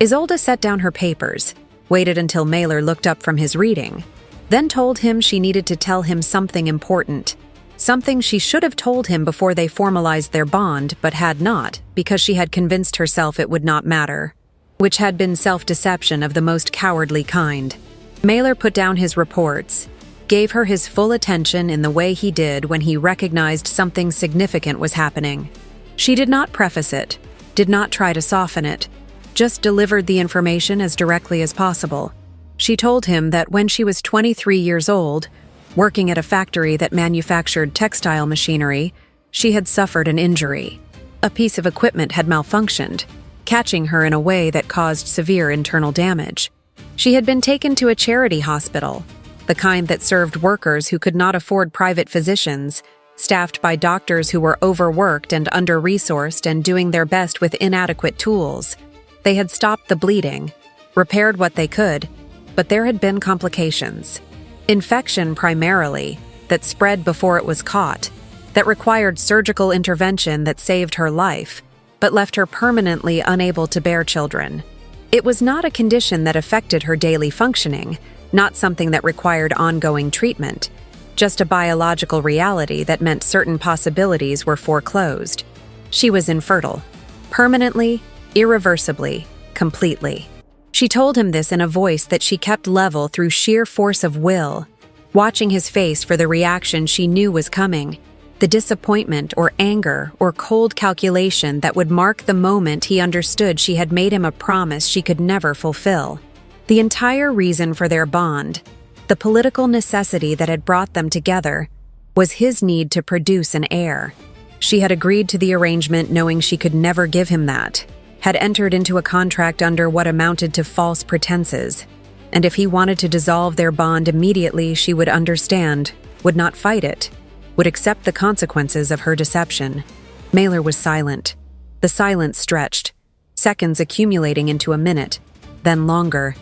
Isolde set down her papers, waited until Mailer looked up from his reading, then told him she needed to tell him something important. Something she should have told him before they formalized their bond, but had not, because she had convinced herself it would not matter, which had been self-deception of the most cowardly kind. Mailer put down his reports, gave her his full attention in the way he did when he recognized something significant was happening. She did not preface it, did not try to soften it, just delivered the information as directly as possible. She told him that when she was 23 years old, Working at a factory that manufactured textile machinery, she had suffered an injury. A piece of equipment had malfunctioned, catching her in a way that caused severe internal damage. She had been taken to a charity hospital, the kind that served workers who could not afford private physicians, staffed by doctors who were overworked and under-resourced and doing their best with inadequate tools. They had stopped the bleeding, repaired what they could, but there had been complications. Infection primarily, that spread before it was caught, that required surgical intervention that saved her life, but left her permanently unable to bear children. It was not a condition that affected her daily functioning, not something that required ongoing treatment, just a biological reality that meant certain possibilities were foreclosed. She was infertile. Permanently, irreversibly, completely. She told him this in a voice that she kept level through sheer force of will, watching his face for the reaction she knew was coming, the disappointment or anger or cold calculation that would mark the moment he understood she had made him a promise she could never fulfill. The entire reason for their bond, the political necessity that had brought them together, was his need to produce an heir. She had agreed to the arrangement knowing she could never give him that, had entered into a contract under what amounted to false pretenses, and if he wanted to dissolve their bond immediately, she would understand, would not fight it, would accept the consequences of her deception. Mailer was silent. The silence stretched, seconds accumulating into a minute, then longer.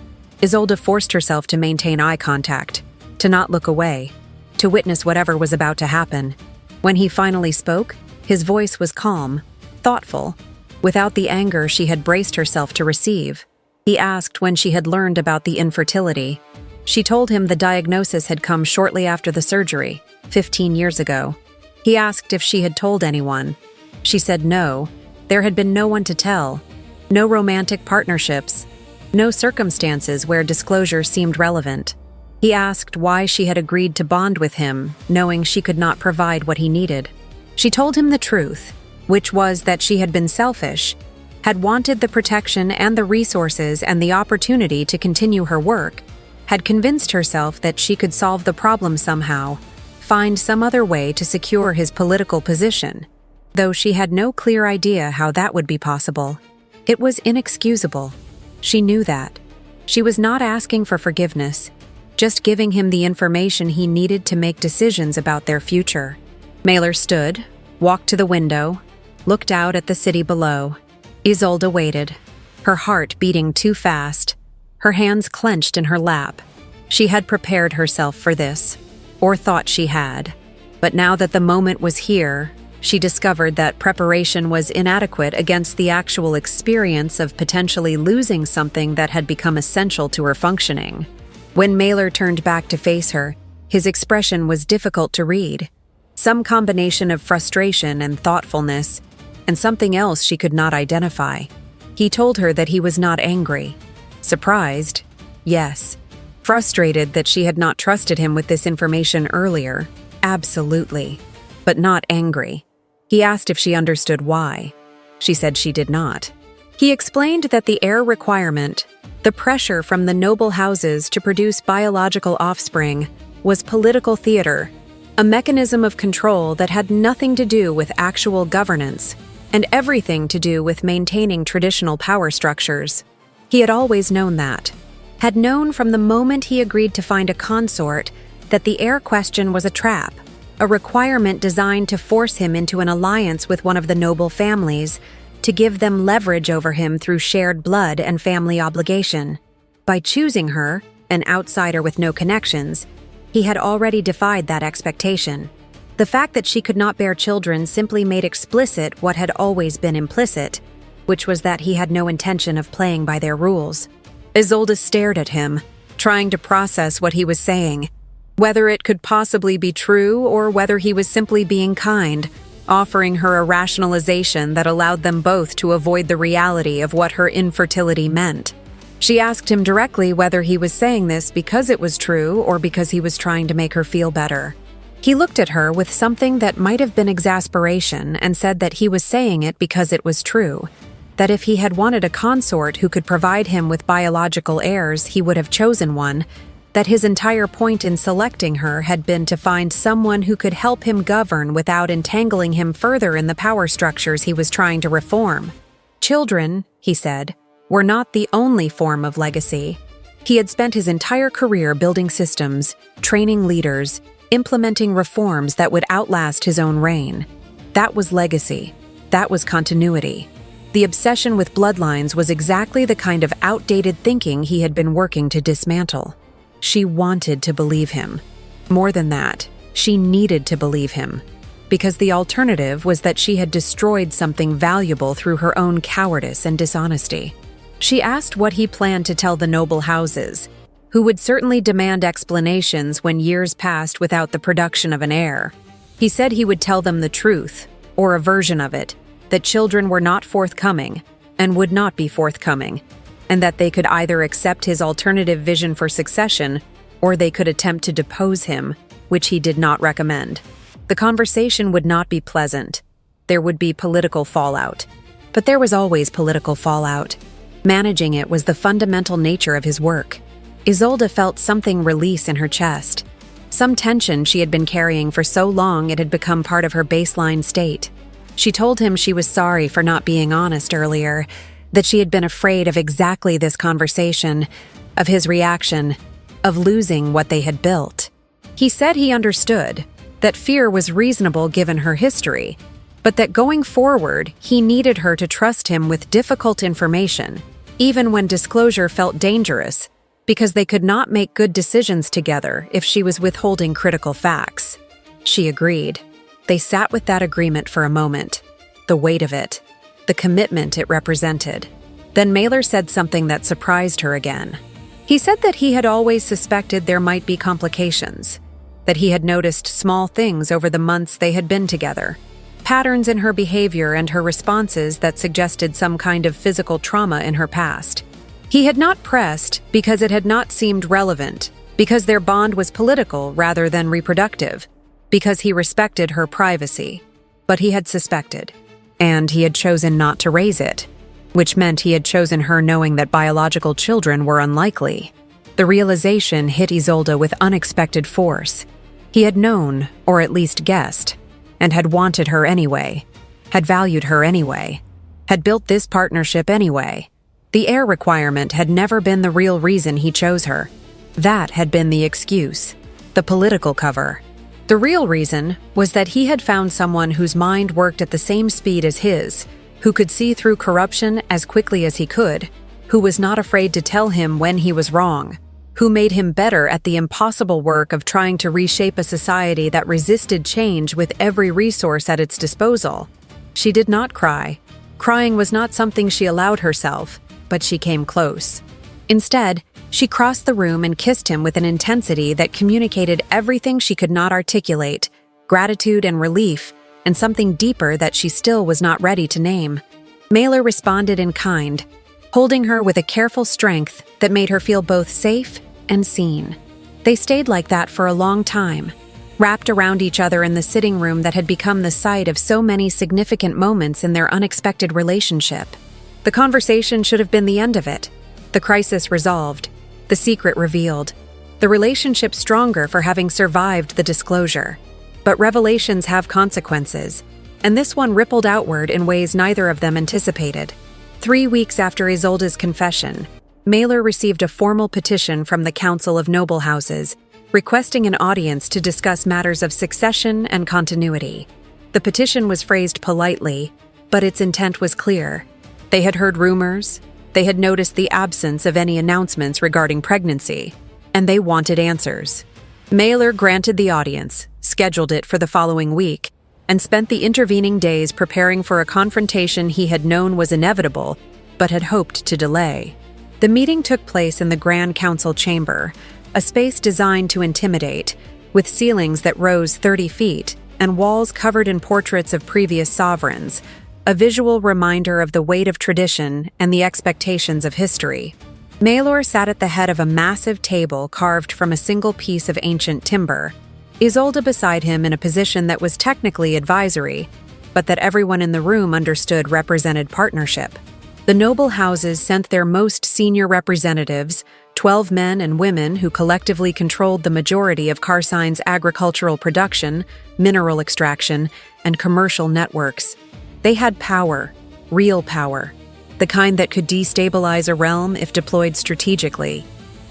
Isolde forced herself to maintain eye contact, to not look away, to witness whatever was about to happen. When he finally spoke, his voice was calm, thoughtful, without the anger she had braced herself to receive. He asked when she had learned about the infertility. She told him the diagnosis had come shortly after the surgery, 15 years ago. He asked if she had told anyone. She said no. There had been no one to tell. No romantic partnerships. No circumstances where disclosure seemed relevant. He asked why she had agreed to bond with him, knowing she could not provide what he needed. She told him the truth, which was that she had been selfish, had wanted the protection and the resources and the opportunity to continue her work, had convinced herself that she could solve the problem somehow, find some other way to secure his political position, though she had no clear idea how that would be possible. It was inexcusable. She knew that. She was not asking for forgiveness, just giving him the information he needed to make decisions about their future. Mailer stood, walked to the window, looked out at the city below. Isolde waited, her heart beating too fast, her hands clenched in her lap. She had prepared herself for this, or thought she had. But now that the moment was here, she discovered that preparation was inadequate against the actual experience of potentially losing something that had become essential to her functioning. When Mailer turned back to face her, his expression was difficult to read. Some combination of frustration and thoughtfulness, and something else she could not identify. He told her that he was not angry. Surprised? Yes. Frustrated that she had not trusted him with this information earlier? Absolutely. But not angry. He asked if she understood why. She said she did not. He explained that the heir requirement, the pressure from the noble houses to produce biological offspring, was political theater, a mechanism of control that had nothing to do with actual governance, and everything to do with maintaining traditional power structures. He had always known that. Had known from the moment he agreed to find a consort that the heir question was a trap, a requirement designed to force him into an alliance with one of the noble families, to give them leverage over him through shared blood and family obligation. By choosing her, an outsider with no connections, he had already defied that expectation. The fact that she could not bear children simply made explicit what had always been implicit, which was that he had no intention of playing by their rules. Isolde stared at him, trying to process what he was saying, whether it could possibly be true or whether he was simply being kind, offering her a rationalization that allowed them both to avoid the reality of what her infertility meant. She asked him directly whether he was saying this because it was true or because he was trying to make her feel better. He looked at her with something that might have been exasperation and said that he was saying it because it was true, that if he had wanted a consort who could provide him with biological heirs, he would have chosen one, that his entire point in selecting her had been to find someone who could help him govern without entangling him further in the power structures he was trying to reform. Children, he said, were not the only form of legacy. He had spent his entire career building systems, training leaders, implementing reforms that would outlast his own reign. That was legacy. That was continuity. The obsession with bloodlines was exactly the kind of outdated thinking he had been working to dismantle. She wanted to believe him. More than that, she needed to believe him, because the alternative was that she had destroyed something valuable through her own cowardice and dishonesty. She asked what he planned to tell the noble houses, who would certainly demand explanations when years passed without the production of an heir. He said he would tell them the truth, or a version of it, that children were not forthcoming and would not be forthcoming, and that they could either accept his alternative vision for succession or they could attempt to depose him, which he did not recommend. The conversation would not be pleasant. There would be political fallout. But there was always political fallout. Managing it was the fundamental nature of his work. Isolde felt something release in her chest. Some tension she had been carrying for so long it had become part of her baseline state. She told him she was sorry for not being honest earlier, that she had been afraid of exactly this conversation, of his reaction, of losing what they had built. He said he understood, that fear was reasonable given her history, but that going forward, he needed her to trust him with difficult information, even when disclosure felt dangerous, because they could not make good decisions together if she was withholding critical facts. She agreed. They sat with that agreement for a moment, the weight of it, the commitment it represented. Then Mailer said something that surprised her again. He said that he had always suspected there might be complications, that he had noticed small things over the months they had been together, patterns in her behavior and her responses that suggested some kind of physical trauma in her past. He had not pressed because it had not seemed relevant, because their bond was political rather than reproductive, because he respected her privacy. But he had suspected, and he had chosen not to raise it, which meant he had chosen her knowing that biological children were unlikely. The realization hit Isolde with unexpected force. He had known, or at least guessed, and had wanted her anyway, had valued her anyway, had built this partnership anyway. The heir requirement had never been the real reason he chose her. That had been the excuse, the political cover. The real reason was that he had found someone whose mind worked at the same speed as his, who could see through corruption as quickly as he could, who was not afraid to tell him when he was wrong, who made him better at the impossible work of trying to reshape a society that resisted change with every resource at its disposal. She did not cry. Crying was not something she allowed herself, but she came close. Instead, she crossed the room and kissed him with an intensity that communicated everything she could not articulate, gratitude and relief, and something deeper that she still was not ready to name. Mailer responded in kind, holding her with a careful strength that made her feel both safe and seen. They stayed like that for a long time, wrapped around each other in the sitting room that had become the site of so many significant moments in their unexpected relationship. The conversation should have been the end of it, the crisis resolved, the secret revealed, the relationship stronger for having survived the disclosure. But revelations have consequences, and this one rippled outward in ways neither of them anticipated. 3 weeks after Isolde's confession, Mailer received a formal petition from the Council of Noble Houses, requesting an audience to discuss matters of succession and continuity. The petition was phrased politely, but its intent was clear. They had heard rumors, they had noticed the absence of any announcements regarding pregnancy, and they wanted answers. Mailer granted the audience, scheduled it for the following week, and spent the intervening days preparing for a confrontation he had known was inevitable, but had hoped to delay. The meeting took place in the Grand Council chamber, a space designed to intimidate, with ceilings that rose 30 feet and walls covered in portraits of previous sovereigns, a visual reminder of the weight of tradition and the expectations of history. Mailer sat at the head of a massive table carved from a single piece of ancient timber, Isolde beside him in a position that was technically advisory, but that everyone in the room understood represented partnership. The noble houses sent their most senior representatives, 12 men and women who collectively controlled the majority of Carsine's agricultural production, mineral extraction, and commercial networks. They had power, real power, the kind that could destabilize a realm if deployed strategically.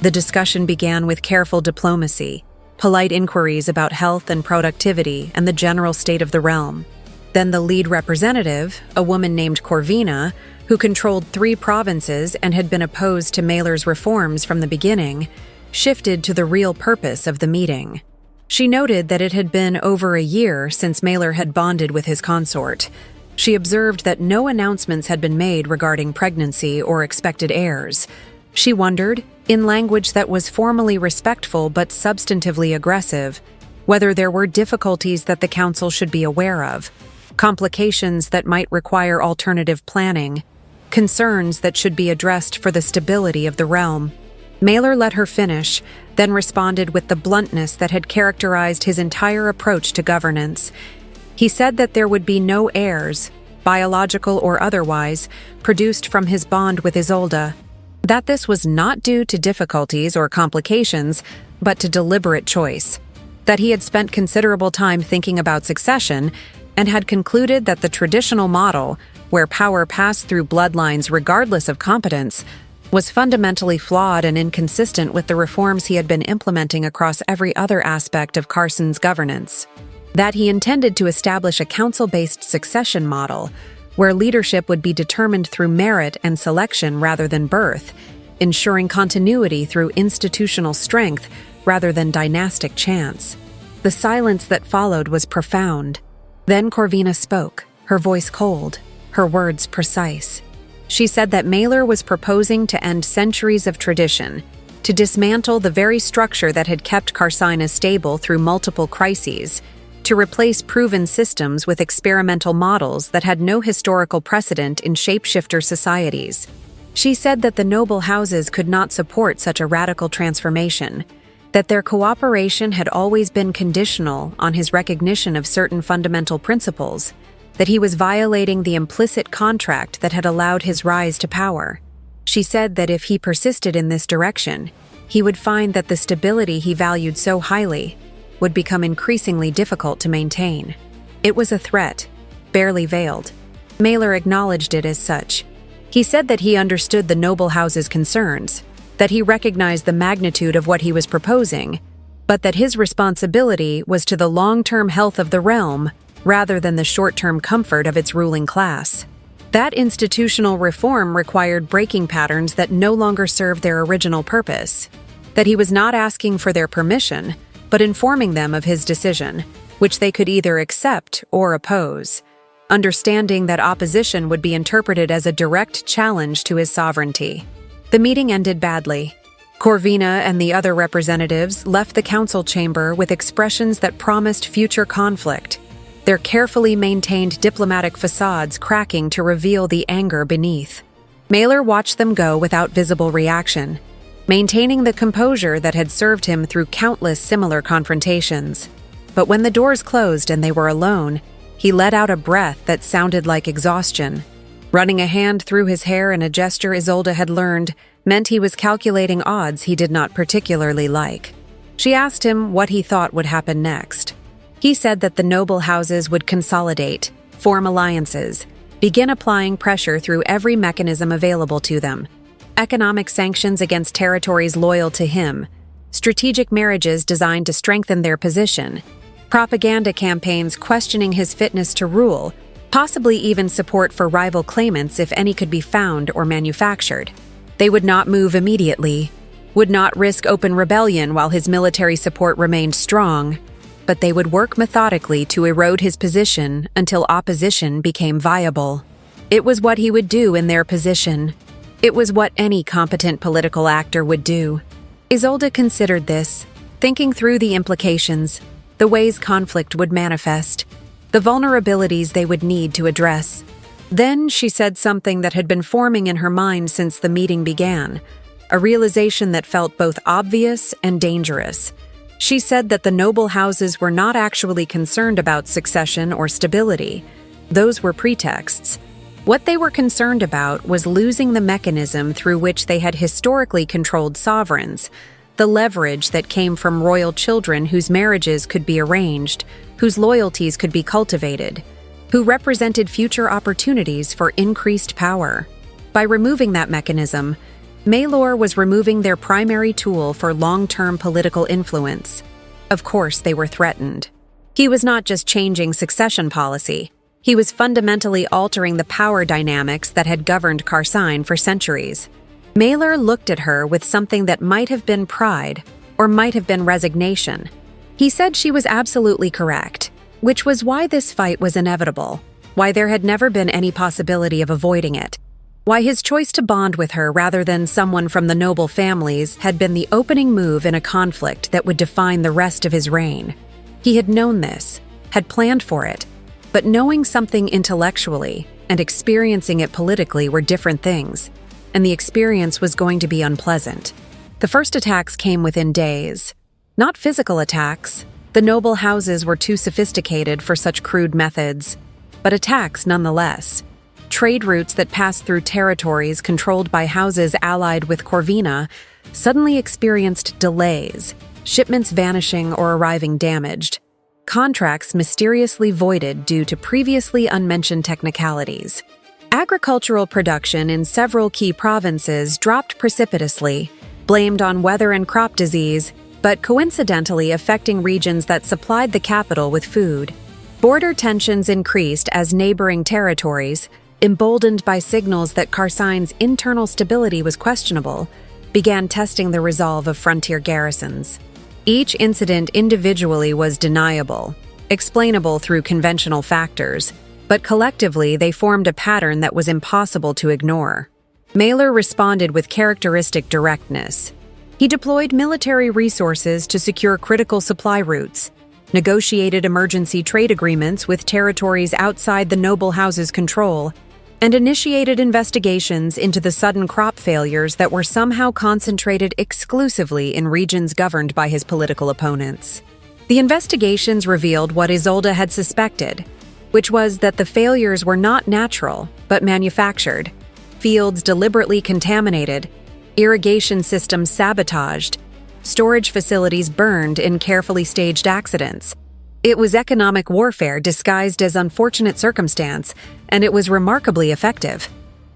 The discussion began with careful diplomacy, polite inquiries about health and productivity and the general state of the realm. Then the lead representative, a woman named Corvina, who controlled 3 provinces and had been opposed to Mailer's reforms from the beginning, shifted to the real purpose of the meeting. She noted that it had been over a year since Mailer had bonded with his consort. She observed that no announcements had been made regarding pregnancy or expected heirs. She wondered, in language that was formally respectful but substantively aggressive, whether there were difficulties that the council should be aware of, complications that might require alternative planning, concerns that should be addressed for the stability of the realm. Mailer let her finish, then responded with the bluntness that had characterized his entire approach to governance. He said that there would be no heirs, biological or otherwise, produced from his bond with Isolde, that this was not due to difficulties or complications, but to deliberate choice, that he had spent considerable time thinking about succession and had concluded that the traditional model, where power passed through bloodlines regardless of competence, was fundamentally flawed and inconsistent with the reforms he had been implementing across every other aspect of Carson's governance. That he intended to establish a council-based succession model, where leadership would be determined through merit and selection rather than birth, ensuring continuity through institutional strength rather than dynastic chance. The silence that followed was profound. Then Corvina spoke, her voice cold, her words precise. She said that Mailer was proposing to end centuries of tradition, to dismantle the very structure that had kept Carsina stable through multiple crises, to replace proven systems with experimental models that had no historical precedent in shapeshifter societies. She said that the noble houses could not support such a radical transformation, that their cooperation had always been conditional on his recognition of certain fundamental principles, that he was violating the implicit contract that had allowed his rise to power. She said that if he persisted in this direction, he would find that the stability he valued so highly would become increasingly difficult to maintain. It was a threat, barely veiled. Mailer acknowledged it as such. He said that he understood the noble house's concerns, that he recognized the magnitude of what he was proposing, but that his responsibility was to the long-term health of the realm rather than the short-term comfort of its ruling class. That institutional reform required breaking patterns that no longer served their original purpose, that he was not asking for their permission, but informing them of his decision, which they could either accept or oppose, understanding that opposition would be interpreted as a direct challenge to his sovereignty. The meeting ended badly. Corvina and the other representatives left the council chamber with expressions that promised future conflict, their carefully maintained diplomatic facades cracking to reveal the anger beneath. Mailer watched them go without visible reaction, maintaining the composure that had served him through countless similar confrontations. But when the doors closed and they were alone, he let out a breath that sounded like exhaustion. Running a hand through his hair in a gesture Isolde had learned meant he was calculating odds he did not particularly like. She asked him what he thought would happen next. He said that the noble houses would consolidate, form alliances, begin applying pressure through every mechanism available to them. Economic sanctions against territories loyal to him, strategic marriages designed to strengthen their position, propaganda campaigns questioning his fitness to rule, possibly even support for rival claimants if any could be found or manufactured. They would not move immediately, would not risk open rebellion while his military support remained strong, but they would work methodically to erode his position until opposition became viable. It was what he would do in their position. It was what any competent political actor would do. Isolde considered this, thinking through the implications, the ways conflict would manifest, the vulnerabilities they would need to address. Then she said something that had been forming in her mind since the meeting began, a realization that felt both obvious and dangerous. She said that the noble houses were not actually concerned about succession or stability. Those were pretexts. What they were concerned about was losing the mechanism through which they had historically controlled sovereigns, the leverage that came from royal children whose marriages could be arranged, whose loyalties could be cultivated, who represented future opportunities for increased power. By removing that mechanism, Maelor was removing their primary tool for long-term political influence. Of course, they were threatened. He was not just changing succession policy. He was fundamentally altering the power dynamics that had governed Karsine for centuries. Maelor looked at her with something that might have been pride or might have been resignation. He said she was absolutely correct, which was why this fight was inevitable, why there had never been any possibility of avoiding it, why his choice to bond with her rather than someone from the noble families had been the opening move in a conflict that would define the rest of his reign. He had known this, had planned for it, but knowing something intellectually and experiencing it politically were different things, and the experience was going to be unpleasant. The first attacks came within days. Not physical attacks. The noble houses were too sophisticated for such crude methods, but attacks nonetheless. Trade routes that passed through territories controlled by houses allied with Corvina suddenly experienced delays, shipments vanishing or arriving damaged, contracts mysteriously voided due to previously unmentioned technicalities. Agricultural production in several key provinces dropped precipitously, blamed on weather and crop disease, but coincidentally affecting regions that supplied the capital with food. Border tensions increased as neighboring territories, emboldened by signals that Karsine's internal stability was questionable, began testing the resolve of frontier garrisons. Each incident individually was deniable, explainable through conventional factors, but collectively they formed a pattern that was impossible to ignore. Maelor responded with characteristic directness. He deployed military resources to secure critical supply routes, negotiated emergency trade agreements with territories outside the noble house's control, and initiated investigations into the sudden crop failures that were somehow concentrated exclusively in regions governed by his political opponents. The investigations revealed what Isolde had suspected, which was that the failures were not natural, but manufactured, fields deliberately contaminated, irrigation systems sabotaged, storage facilities burned in carefully staged accidents. It was economic warfare disguised as unfortunate circumstance, and it was remarkably effective.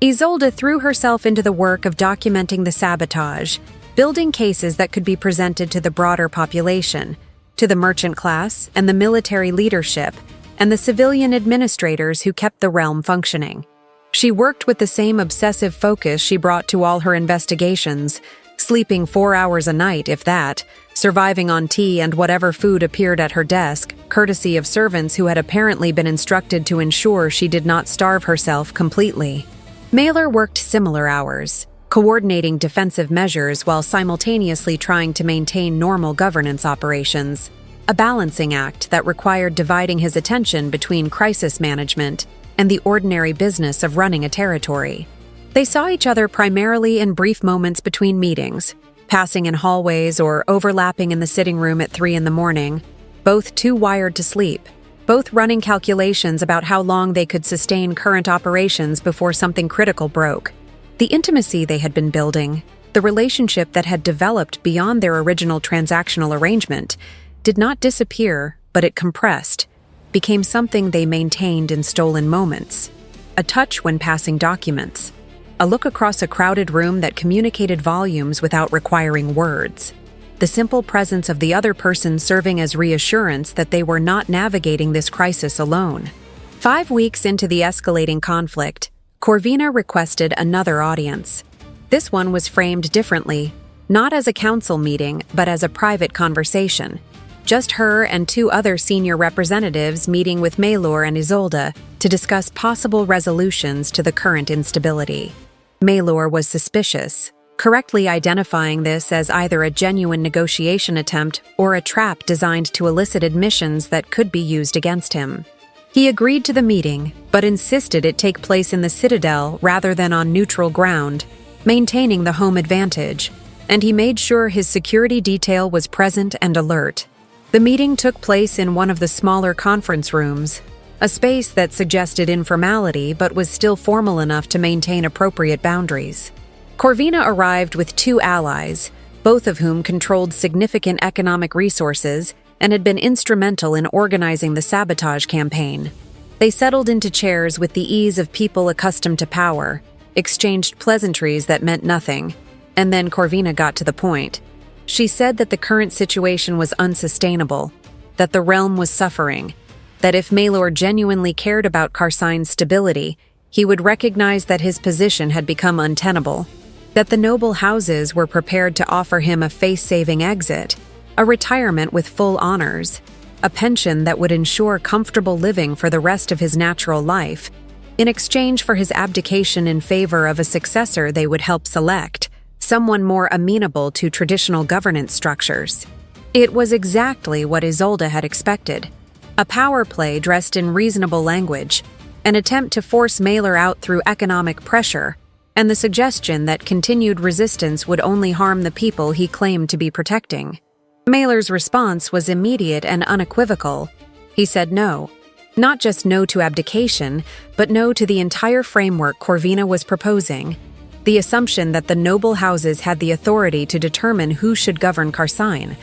Isolde threw herself into the work of documenting the sabotage, building cases that could be presented to the broader population, to the merchant class and the military leadership, and the civilian administrators who kept the realm functioning. She worked with the same obsessive focus she brought to all her investigations, sleeping 4 hours a night, if that, surviving on tea and whatever food appeared at her desk, courtesy of servants who had apparently been instructed to ensure she did not starve herself completely. Maelor worked similar hours, coordinating defensive measures while simultaneously trying to maintain normal governance operations, a balancing act that required dividing his attention between crisis management and the ordinary business of running a territory. They saw each other primarily in brief moments between meetings, passing in hallways or overlapping in the sitting room at 3 a.m, both too wired to sleep, both running calculations about how long they could sustain current operations before something critical broke. The intimacy they had been building, the relationship that had developed beyond their original transactional arrangement, did not disappear, but it compressed, became something they maintained in stolen moments. A touch when passing documents. A look across a crowded room that communicated volumes without requiring words. The simple presence of the other person serving as reassurance that they were not navigating this crisis alone. 5 weeks into the escalating conflict, Corvina requested another audience. This one was framed differently, not as a council meeting, but as a private conversation. Just her and 2 other senior representatives meeting with Maelor and Isolde to discuss possible resolutions to the current instability. Maelor was suspicious, correctly identifying this as either a genuine negotiation attempt or a trap designed to elicit admissions that could be used against him. He agreed to the meeting, but insisted it take place in the Citadel rather than on neutral ground, maintaining the home advantage, and he made sure his security detail was present and alert. The meeting took place in one of the smaller conference rooms, a space that suggested informality but was still formal enough to maintain appropriate boundaries. Corvina arrived with 2 allies, both of whom controlled significant economic resources and had been instrumental in organizing the sabotage campaign. They settled into chairs with the ease of people accustomed to power, exchanged pleasantries that meant nothing, and then Corvina got to the point. She said that the current situation was unsustainable, that the realm was suffering, that if Maelor genuinely cared about Karsine's stability, he would recognize that his position had become untenable, that the noble houses were prepared to offer him a face-saving exit, a retirement with full honors, a pension that would ensure comfortable living for the rest of his natural life, in exchange for his abdication in favor of a successor they would help select, someone more amenable to traditional governance structures. It was exactly what Isolde had expected. A power play dressed in reasonable language, an attempt to force Maelor out through economic pressure, and the suggestion that continued resistance would only harm the people he claimed to be protecting. Maelor's response was immediate and unequivocal. He said no. Not just no to abdication, but no to the entire framework Corvina was proposing. The assumption that the noble houses had the authority to determine who should govern Karsine.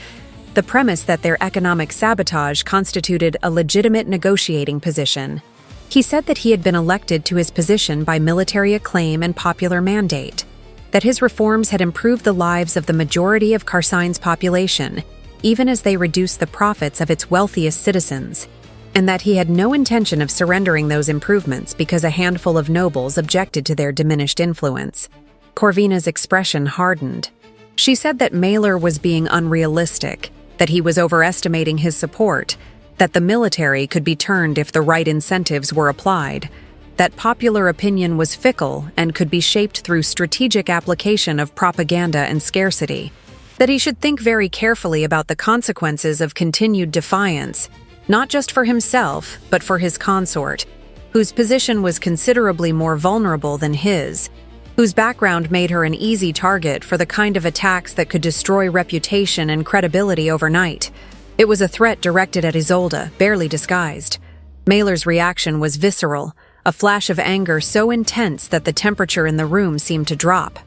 The premise that their economic sabotage constituted a legitimate negotiating position. He said that he had been elected to his position by military acclaim and popular mandate, that his reforms had improved the lives of the majority of Karsine's population, even as they reduced the profits of its wealthiest citizens, and that he had no intention of surrendering those improvements because a handful of nobles objected to their diminished influence. Corvina's expression hardened. She said that Maelor was being unrealistic, that he was overestimating his support, that the military could be turned if the right incentives were applied, that popular opinion was fickle and could be shaped through strategic application of propaganda and scarcity, that he should think very carefully about the consequences of continued defiance, not just for himself, but for his consort, whose position was considerably more vulnerable than his, whose background made her an easy target for the kind of attacks that could destroy reputation and credibility overnight. It was a threat directed at Isolde, barely disguised. Maelor's reaction was visceral, a flash of anger so intense that the temperature in the room seemed to drop.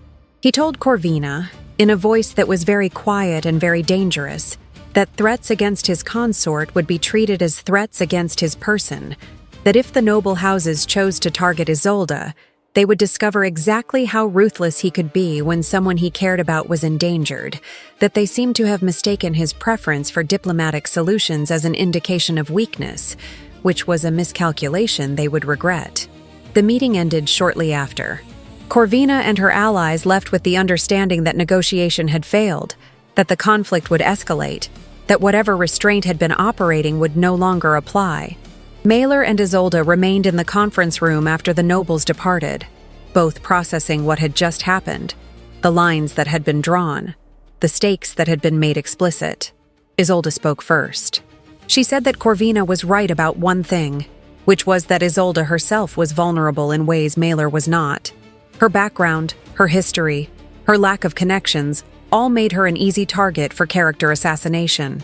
He told Corvina, in a voice that was very quiet and very dangerous, that threats against his consort would be treated as threats against his person, that if the noble houses chose to target Isolde, they would discover exactly how ruthless he could be when someone he cared about was endangered, that they seemed to have mistaken his preference for diplomatic solutions as an indication of weakness, which was a miscalculation they would regret. The meeting ended shortly after. Corvina and her allies left with the understanding that negotiation had failed, that the conflict would escalate, that whatever restraint had been operating would no longer apply. Maelor and Isolde remained in the conference room after the nobles departed, both processing what had just happened, the lines that had been drawn, the stakes that had been made explicit. Isolde spoke first. She said that Corvina was right about one thing, which was that Isolde herself was vulnerable in ways Maelor was not. Her background, her history, her lack of connections, all made her an easy target for character assassination.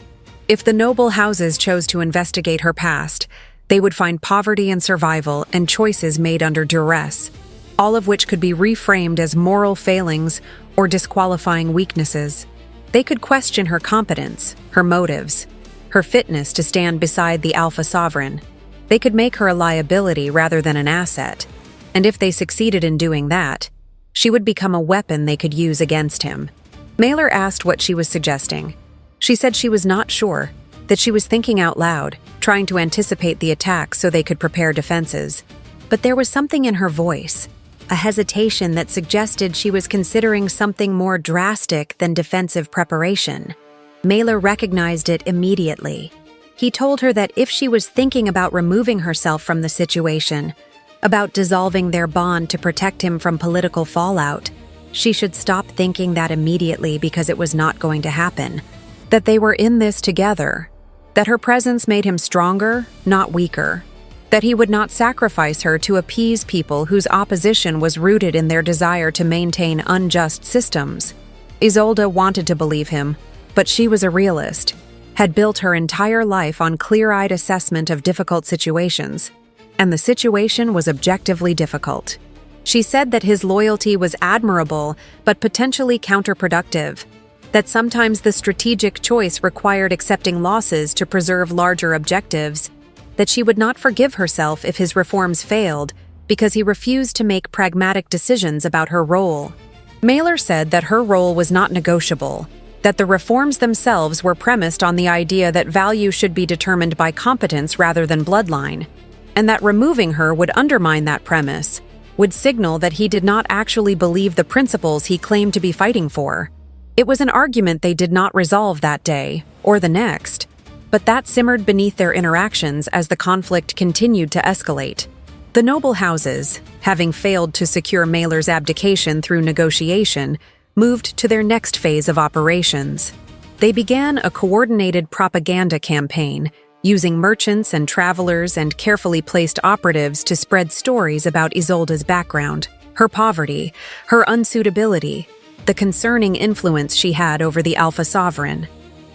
If the noble houses chose to investigate her past, they would find poverty and survival and choices made under duress, all of which could be reframed as moral failings or disqualifying weaknesses. They could question her competence, her motives, her fitness to stand beside the Alpha Sovereign. They could make her a liability rather than an asset, and if they succeeded in doing that, she would become a weapon they could use against him. Maelor asked what she was suggesting. She said she was not sure, that she was thinking out loud, trying to anticipate the attack so they could prepare defenses. But there was something in her voice, a hesitation that suggested she was considering something more drastic than defensive preparation. Maelor recognized it immediately. He told her that if she was thinking about removing herself from the situation, about dissolving their bond to protect him from political fallout, she should stop thinking that immediately because it was not going to happen. That they were in this together. That her presence made him stronger, not weaker. That he would not sacrifice her to appease people whose opposition was rooted in their desire to maintain unjust systems. Isolde wanted to believe him, but she was a realist, had built her entire life on clear-eyed assessment of difficult situations. and the situation was objectively difficult. She said that his loyalty was admirable but potentially counterproductive, that sometimes the strategic choice required accepting losses to preserve larger objectives, that she would not forgive herself if his reforms failed because he refused to make pragmatic decisions about her role. Mailer said that her role was not negotiable, that the reforms themselves were premised on the idea that value should be determined by competence rather than bloodline, and that removing her would undermine that premise, would signal that he did not actually believe the principles he claimed to be fighting for. It was an argument they did not resolve that day, or the next, but that simmered beneath their interactions as the conflict continued to escalate. The noble houses, having failed to secure Mailer's abdication through negotiation, moved to their next phase of operations. They began a coordinated propaganda campaign, using merchants and travelers and carefully placed operatives to spread stories about Isolde's background, her poverty, her unsuitability, the concerning influence she had over the Alpha Sovereign.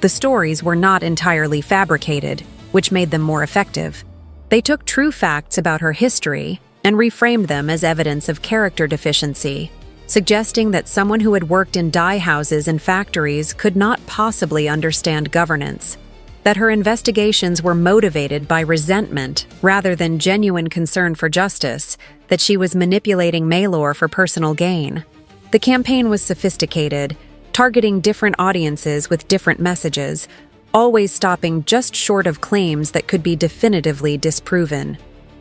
The stories were not entirely fabricated, which made them more effective. They took true facts about her history and reframed them as evidence of character deficiency, suggesting that someone who had worked in dye houses and factories could not possibly understand governance, that her investigations were motivated by resentment rather than genuine concern for justice, that she was manipulating Maelor for personal gain. The campaign was sophisticated, targeting different audiences with different messages, always stopping just short of claims that could be definitively disproven.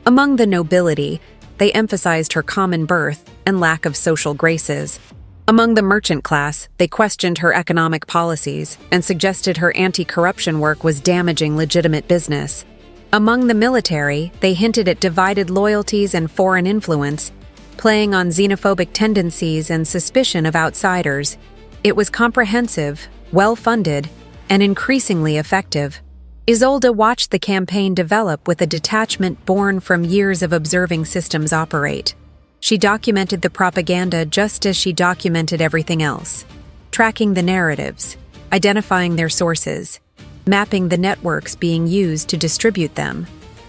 Among the nobility, they emphasized her common birth and lack of social graces. Among the merchant class, they questioned her economic policies and suggested her anti-corruption work was damaging legitimate business. Among the military, they hinted at divided loyalties and foreign influence, playing on xenophobic tendencies and suspicion of outsiders. It was comprehensive, well-funded, and increasingly effective. Isolde watched the campaign develop with a detachment born from years of observing systems operate. She documented the propaganda just as she documented everything else, tracking the narratives, identifying their sources, mapping the networks being used to distribute them.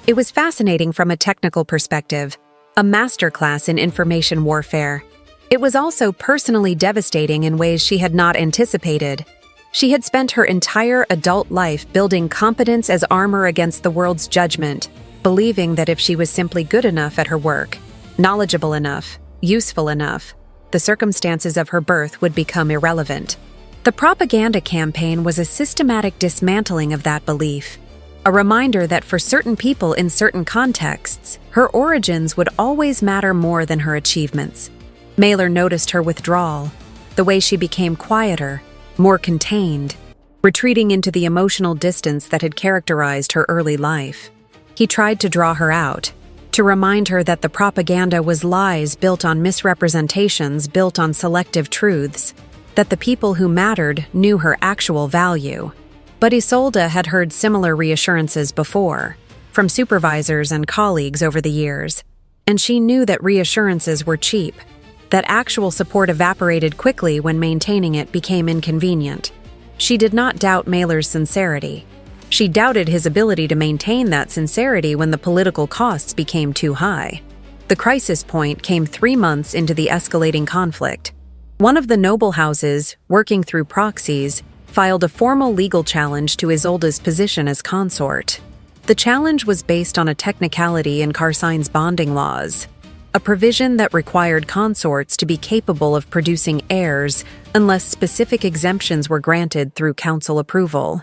It was fascinating from a technical perspective, a masterclass in information warfare. It was also personally devastating in ways she had not anticipated. She had spent her entire adult life building competence as armor against the world's judgment, believing that if she was simply good enough at her work, knowledgeable enough, useful enough, the circumstances of her birth would become irrelevant. The propaganda campaign was a systematic dismantling of that belief, a reminder that for certain people in certain contexts, her origins would always matter more than her achievements. Mailer noticed her withdrawal, the way she became quieter, more contained, retreating into the emotional distance that had characterized her early life. He tried to draw her out, to remind her that the propaganda was lies built on misrepresentations built on selective truths, that the people who mattered knew her actual value. But Isolde had heard similar reassurances before, from supervisors and colleagues over the years, and she knew that reassurances were cheap, that actual support evaporated quickly when maintaining it became inconvenient. She did not doubt Mailer's sincerity. She doubted his ability to maintain that sincerity when the political costs became too high. The crisis point came 3 months into the escalating conflict. One of the noble houses, working through proxies, filed a formal legal challenge to Isolde's position as consort. The challenge was based on a technicality in Carsine's bonding laws, a provision that required consorts to be capable of producing heirs unless specific exemptions were granted through council approval.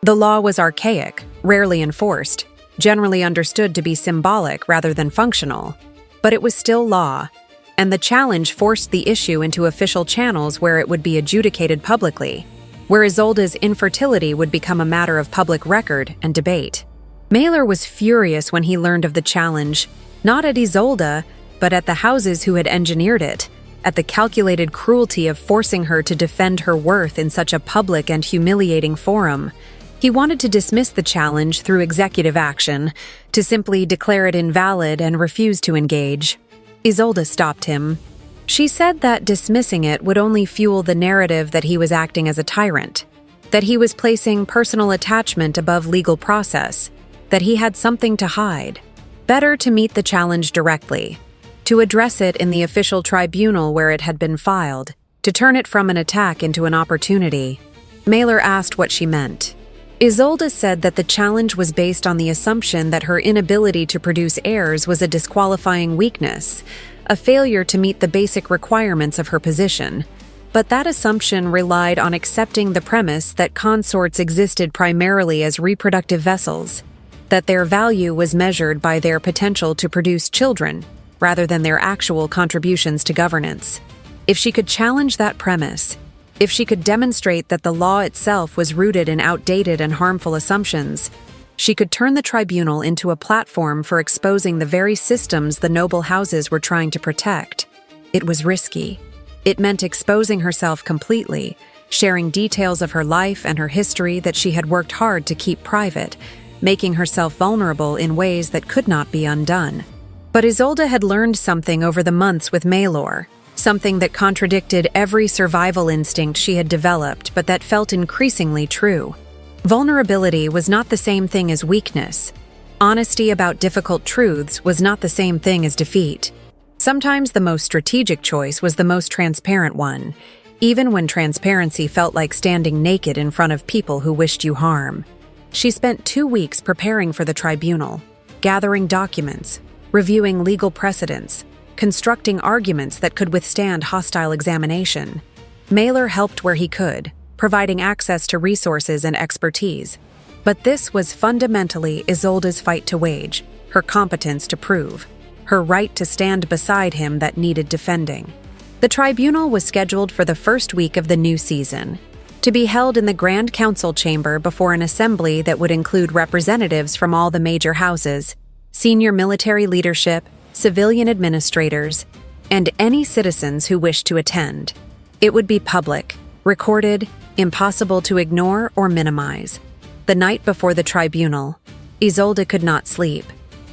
The law was archaic, rarely enforced, generally understood to be symbolic rather than functional, but it was still law, and the challenge forced the issue into official channels where it would be adjudicated publicly, where Isolde's infertility would become a matter of public record and debate. Mailer was furious when he learned of the challenge, not at Isolde, but at the houses who had engineered it, at the calculated cruelty of forcing her to defend her worth in such a public and humiliating forum. He wanted to dismiss the challenge through executive action, to simply declare it invalid and refuse to engage. Isolde stopped him. She said that dismissing it would only fuel the narrative that he was acting as a tyrant, that he was placing personal attachment above legal process, that he had something to hide. Better to meet the challenge directly, to address it in the official tribunal where it had been filed, to turn it from an attack into an opportunity. Mailer asked what she meant. Isolde said that the challenge was based on the assumption that her inability to produce heirs was a disqualifying weakness, a failure to meet the basic requirements of her position. But that assumption relied on accepting the premise that consorts existed primarily as reproductive vessels, that their value was measured by their potential to produce children, rather than their actual contributions to governance. If she could challenge that premise, if she could demonstrate that the law itself was rooted in outdated and harmful assumptions, she could turn the tribunal into a platform for exposing the very systems the noble houses were trying to protect. It was risky. It meant exposing herself completely, sharing details of her life and her history that she had worked hard to keep private, making herself vulnerable in ways that could not be undone. But Isolde had learned something over the months with Maelor, something that contradicted every survival instinct she had developed but that felt increasingly true. Vulnerability was not the same thing as weakness. Honesty about difficult truths was not the same thing as defeat. Sometimes the most strategic choice was the most transparent one, even when transparency felt like standing naked in front of people who wished you harm. She spent 2 weeks preparing for the tribunal, gathering documents, reviewing legal precedents, constructing arguments that could withstand hostile examination. Mailer helped where he could, providing access to resources and expertise. But this was fundamentally Isolde's fight to wage, her competence to prove, her right to stand beside him that needed defending. The tribunal was scheduled for the first week of the new season, to be held in the Grand Council chamber before an assembly that would include representatives from all the major houses, senior military leadership, civilian administrators, and any citizens who wished to attend. It would be public, recorded, impossible to ignore or minimize. The night before the tribunal, Isolde could not sleep.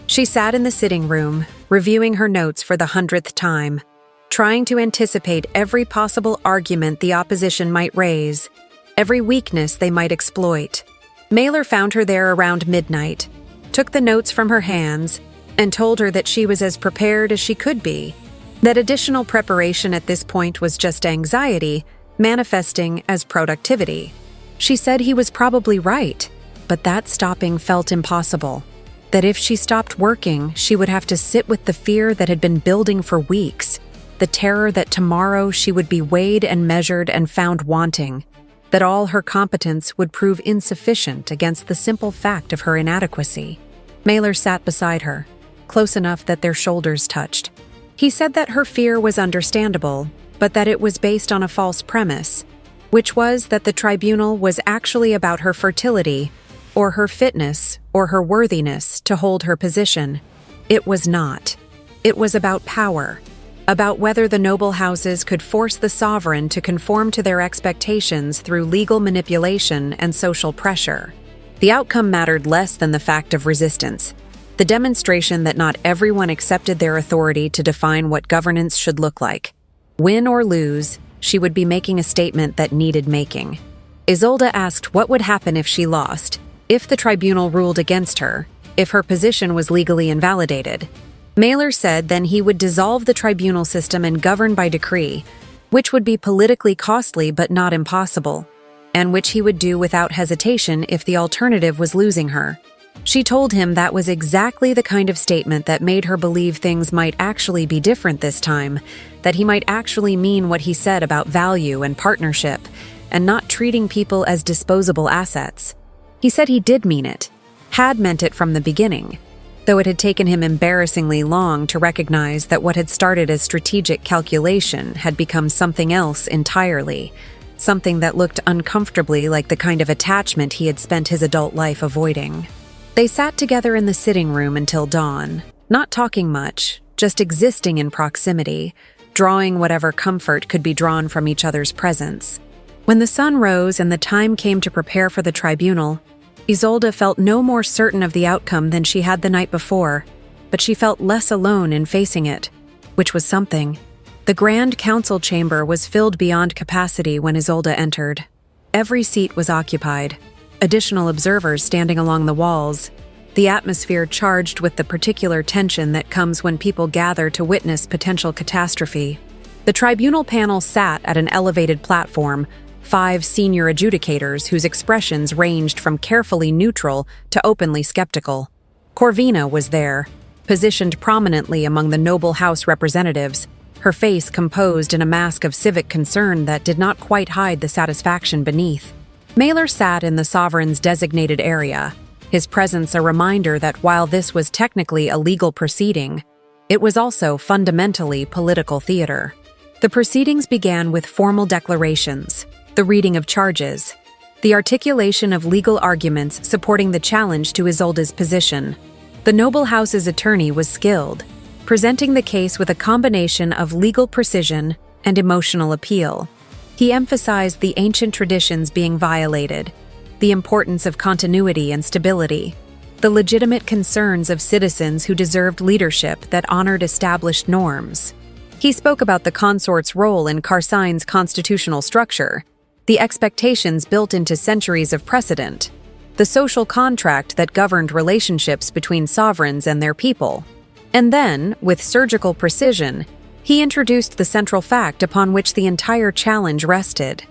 She sat in the sitting room, reviewing her notes for the 100th time, trying to anticipate every possible argument the opposition might raise, every weakness they might exploit. Mailer found her there around midnight, took the notes from her hands, and told her that she was as prepared as she could be, that additional preparation at this point was just anxiety, manifesting as productivity. She said he was probably right, but that stopping felt impossible. That if she stopped working, she would have to sit with the fear that had been building for weeks, the terror that tomorrow she would be weighed and measured and found wanting, that all her competence would prove insufficient against the simple fact of her inadequacy. Mailer sat beside her, close enough that their shoulders touched. He said that her fear was understandable, but that it was based on a false premise, which was that the tribunal was actually about her fertility, or her fitness, or her worthiness to hold her position. It was not. It was about power, about whether the noble houses could force the sovereign to conform to their expectations through legal manipulation and social pressure. The outcome mattered less than the fact of resistance, the demonstration that not everyone accepted their authority to define what governance should look like. Win or lose, she would be making a statement that needed making. Isolde asked what would happen if she lost, if the tribunal ruled against her, if her position was legally invalidated. Mailer said then he would dissolve the tribunal system and govern by decree, which would be politically costly but not impossible, and which he would do without hesitation if the alternative was losing her. She told him that was exactly the kind of statement that made her believe things might actually be different this time, that he might actually mean what he said about value and partnership, and not treating people as disposable assets. He said he did mean it, had meant it from the beginning, though it had taken him embarrassingly long to recognize that what had started as strategic calculation had become something else entirely, something that looked uncomfortably like the kind of attachment he had spent his adult life avoiding. They sat together in the sitting room until dawn, not talking much, just existing in proximity, drawing whatever comfort could be drawn from each other's presence. When the sun rose and the time came to prepare for the tribunal, Isolde felt no more certain of the outcome than she had the night before, but she felt less alone in facing it, which was something. The Grand Council chamber was filled beyond capacity when Isolde entered. Every seat was occupied, additional observers standing along the walls, the atmosphere charged with the particular tension that comes when people gather to witness potential catastrophe. The tribunal panel sat at an elevated platform, 5 senior adjudicators whose expressions ranged from carefully neutral to openly skeptical. Corvina was there, positioned prominently among the noble house representatives, her face composed in a mask of civic concern that did not quite hide the satisfaction beneath. Mailer sat in the sovereign's designated area, his presence a reminder that while this was technically a legal proceeding, it was also fundamentally political theater. The proceedings began with formal declarations, the reading of charges, the articulation of legal arguments supporting the challenge to Isolde's position. The noble house's attorney was skilled, presenting the case with a combination of legal precision and emotional appeal. He emphasized the ancient traditions being violated, the importance of continuity and stability, the legitimate concerns of citizens who deserved leadership that honored established norms. He spoke about the consort's role in Carsine's constitutional structure, the expectations built into centuries of precedent, the social contract that governed relationships between sovereigns and their people. And then, with surgical precision, he introduced the central fact upon which the entire challenge rested.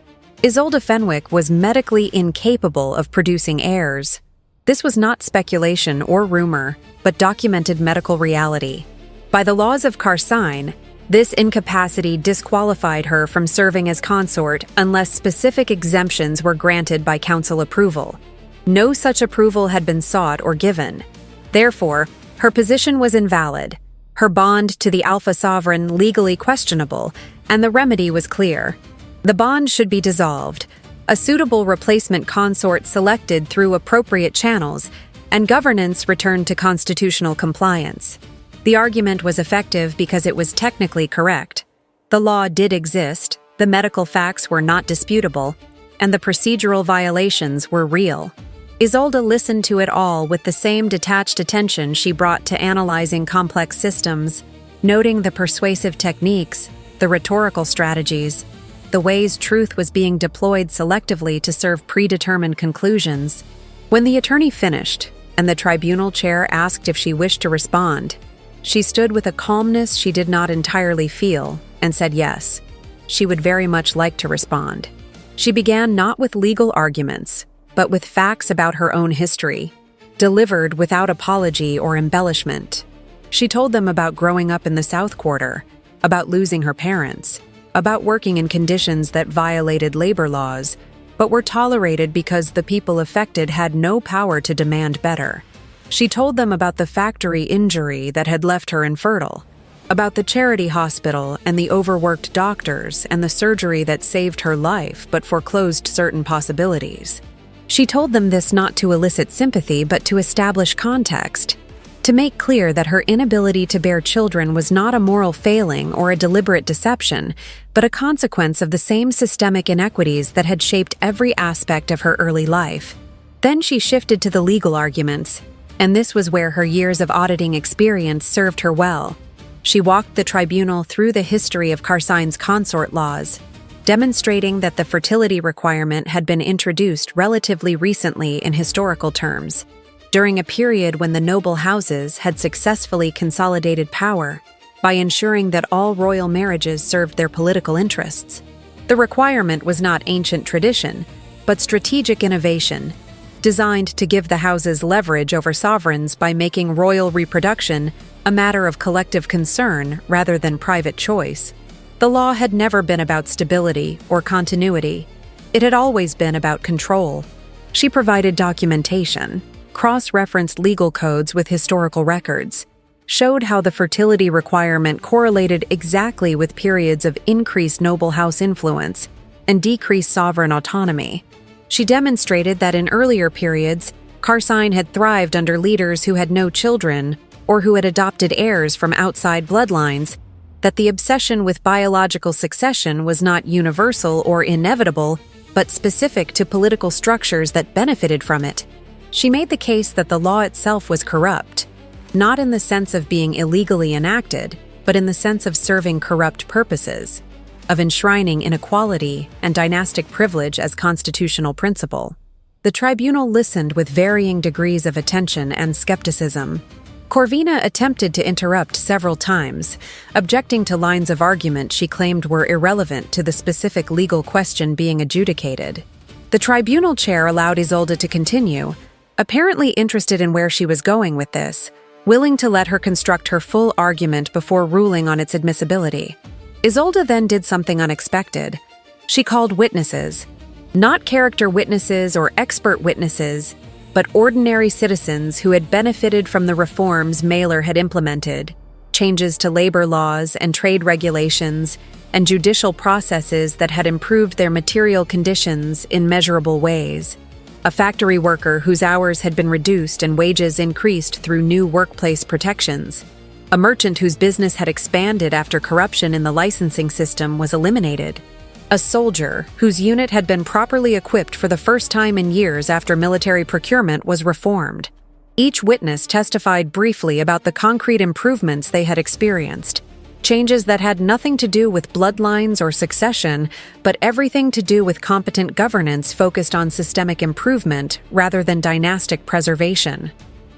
Isolde Fenwick was medically incapable of producing heirs. This was not speculation or rumor, but documented medical reality. By the laws of Carsine, this incapacity disqualified her from serving as consort unless specific exemptions were granted by council approval. No such approval had been sought or given. Therefore, her position was invalid, her bond to the Alpha Sovereign legally questionable, and the remedy was clear. The bond should be dissolved, a suitable replacement consort selected through appropriate channels, and governance returned to constitutional compliance. The argument was effective because it was technically correct. The law did exist, the medical facts were not disputable, and the procedural violations were real. Isolde listened to it all with the same detached attention she brought to analyzing complex systems, noting the persuasive techniques, the rhetorical strategies, the ways truth was being deployed selectively to serve predetermined conclusions. When the attorney finished, and the tribunal chair asked if she wished to respond, she stood with a calmness she did not entirely feel, and said yes, she would very much like to respond. She began not with legal arguments, but with facts about her own history, delivered without apology or embellishment. She told them about growing up in the South Quarter, about losing her parents, about working in conditions that violated labor laws, but were tolerated because the people affected had no power to demand better. She told them about the factory injury that had left her infertile, about the charity hospital and the overworked doctors and the surgery that saved her life but foreclosed certain possibilities. She told them this not to elicit sympathy but to establish context, to make clear that her inability to bear children was not a moral failing or a deliberate deception, but a consequence of the same systemic inequities that had shaped every aspect of her early life. Then she shifted to the legal arguments, and this was where her years of auditing experience served her well. She walked the tribunal through the history of Carsine's consort laws, demonstrating that the fertility requirement had been introduced relatively recently in historical terms, during a period when the noble houses had successfully consolidated power by ensuring that all royal marriages served their political interests. The requirement was not ancient tradition, but strategic innovation, designed to give the houses leverage over sovereigns by making royal reproduction a matter of collective concern rather than private choice. The law had never been about stability or continuity. It had always been about control. She provided documentation, cross-referenced legal codes with historical records, showed how the fertility requirement correlated exactly with periods of increased noble house influence and decreased sovereign autonomy. She demonstrated that in earlier periods, Carsine had thrived under leaders who had no children or who had adopted heirs from outside bloodlines, that the obsession with biological succession was not universal or inevitable, but specific to political structures that benefited from it. She made the case that the law itself was corrupt, not in the sense of being illegally enacted, but in the sense of serving corrupt purposes, of enshrining inequality and dynastic privilege as constitutional principle. The tribunal listened with varying degrees of attention and skepticism. Corvina attempted to interrupt several times, objecting to lines of argument she claimed were irrelevant to the specific legal question being adjudicated. The tribunal chair allowed Isolde to continue, apparently interested in where she was going with this, willing to let her construct her full argument before ruling on its admissibility. Isolde then did something unexpected. She called witnesses, not character witnesses or expert witnesses, but ordinary citizens who had benefited from the reforms Mailer had implemented, changes to labor laws and trade regulations, and judicial processes that had improved their material conditions in measurable ways. A factory worker whose hours had been reduced and wages increased through new workplace protections. A merchant whose business had expanded after corruption in the licensing system was eliminated. A soldier whose unit had been properly equipped for the first time in years after military procurement was reformed. Each witness testified briefly about the concrete improvements they had experienced, changes that had nothing to do with bloodlines or succession, but everything to do with competent governance focused on systemic improvement rather than dynastic preservation.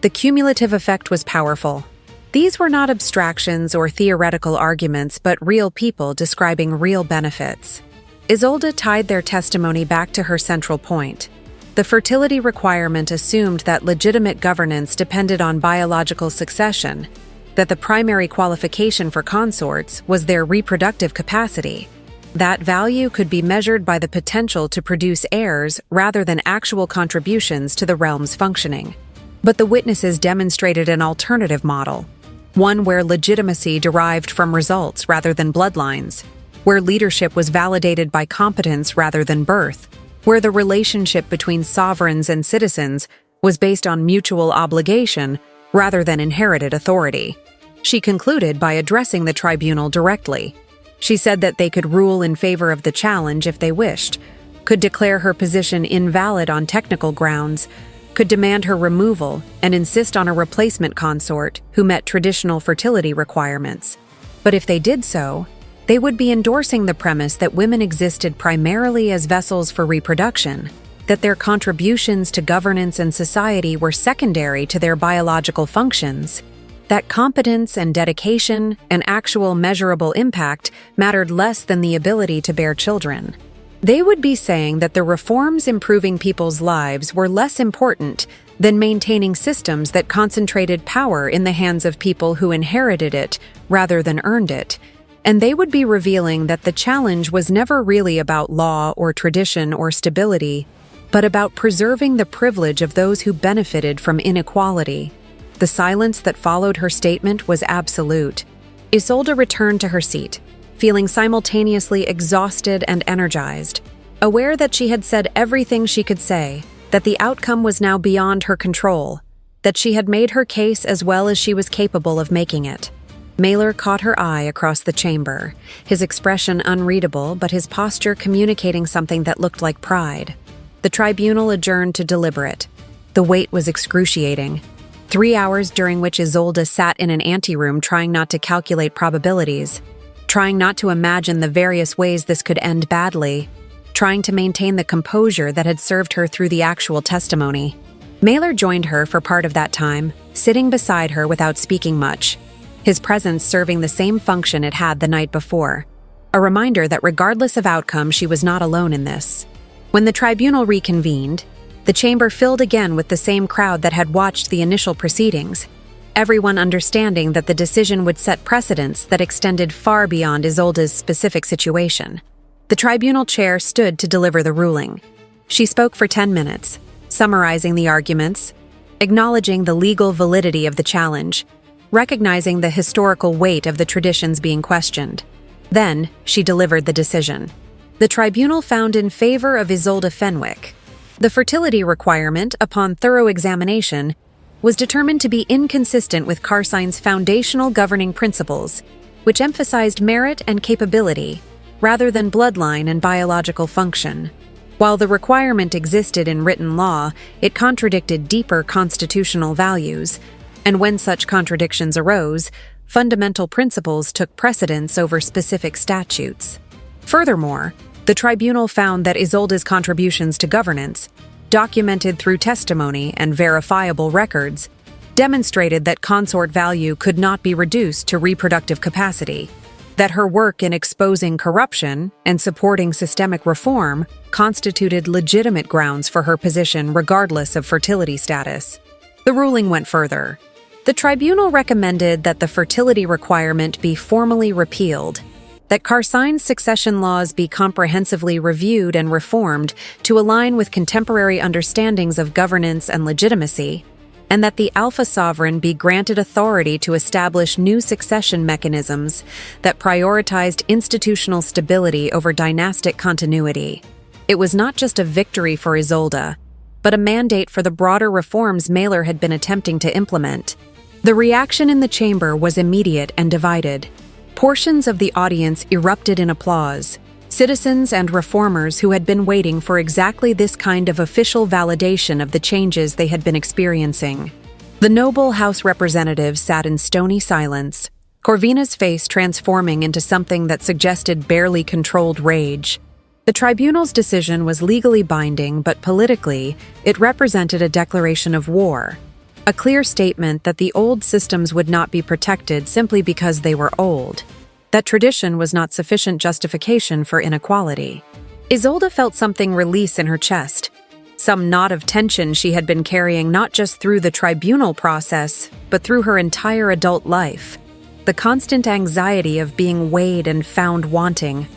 The cumulative effect was powerful. These were not abstractions or theoretical arguments, but real people describing real benefits. Isolde tied their testimony back to her central point. The fertility requirement assumed that legitimate governance depended on biological succession, that the primary qualification for consorts was their reproductive capacity. That value could be measured by the potential to produce heirs rather than actual contributions to the realm's functioning. But the witnesses demonstrated an alternative model, one where legitimacy derived from results rather than bloodlines, where leadership was validated by competence rather than birth, where the relationship between sovereigns and citizens was based on mutual obligation rather than inherited authority. She concluded by addressing the tribunal directly. She said that they could rule in favor of the challenge if they wished, could declare her position invalid on technical grounds, could demand her removal and insist on a replacement consort who met traditional fertility requirements. But if they did so, they would be endorsing the premise that women existed primarily as vessels for reproduction, that their contributions to governance and society were secondary to their biological functions, that competence and dedication and actual measurable impact mattered less than the ability to bear children. They would be saying that the reforms improving people's lives were less important than maintaining systems that concentrated power in the hands of people who inherited it rather than earned it. And they would be revealing that the challenge was never really about law or tradition or stability, but about preserving the privilege of those who benefited from inequality. The silence that followed her statement was absolute. Isolde returned to her seat, feeling simultaneously exhausted and energized, aware that she had said everything she could say, that the outcome was now beyond her control, that she had made her case as well as she was capable of making it. Mailer caught her eye across the chamber, his expression unreadable but his posture communicating something that looked like pride. The tribunal adjourned to deliberate. The wait was excruciating. 3 hours during which Isolde sat in an anteroom trying not to calculate probabilities, trying not to imagine the various ways this could end badly, trying to maintain the composure that had served her through the actual testimony. Mailer joined her for part of that time, sitting beside her without speaking much, his presence serving the same function it had the night before, a reminder that regardless of outcome she was not alone in this. When the tribunal reconvened, the chamber filled again with the same crowd that had watched the initial proceedings, everyone understanding that the decision would set precedents that extended far beyond Isolde's specific situation. The tribunal chair stood to deliver the ruling. She spoke for 10 minutes, summarizing the arguments, acknowledging the legal validity of the challenge, recognizing the historical weight of the traditions being questioned. Then, she delivered the decision. The tribunal found in favor of Isolde Fenwick. The fertility requirement, upon thorough examination, was determined to be inconsistent with Carsine's foundational governing principles, which emphasized merit and capability, rather than bloodline and biological function. While the requirement existed in written law, it contradicted deeper constitutional values, and when such contradictions arose, fundamental principles took precedence over specific statutes. Furthermore, the tribunal found that Isolde's contributions to governance, documented through testimony and verifiable records, demonstrated that consort value could not be reduced to reproductive capacity, that her work in exposing corruption and supporting systemic reform constituted legitimate grounds for her position regardless of fertility status. The ruling went further. The tribunal recommended that the fertility requirement be formally repealed, that Karsine's succession laws be comprehensively reviewed and reformed to align with contemporary understandings of governance and legitimacy, and that the Alpha Sovereign be granted authority to establish new succession mechanisms that prioritized institutional stability over dynastic continuity. It was not just a victory for Isolde, but a mandate for the broader reforms Mailer had been attempting to implement. The reaction in the chamber was immediate and divided. Portions of the audience erupted in applause. Citizens and reformers who had been waiting for exactly this kind of official validation of the changes they had been experiencing. The noble House representatives sat in stony silence, Corvina's face transforming into something that suggested barely controlled rage. The tribunal's decision was legally binding, but politically, it represented a declaration of war. A clear statement that the old systems would not be protected simply because they were old. That tradition was not sufficient justification for inequality. Isolde felt something release in her chest, some knot of tension she had been carrying not just through the tribunal process, but through her entire adult life. The constant anxiety of being weighed and found wanting,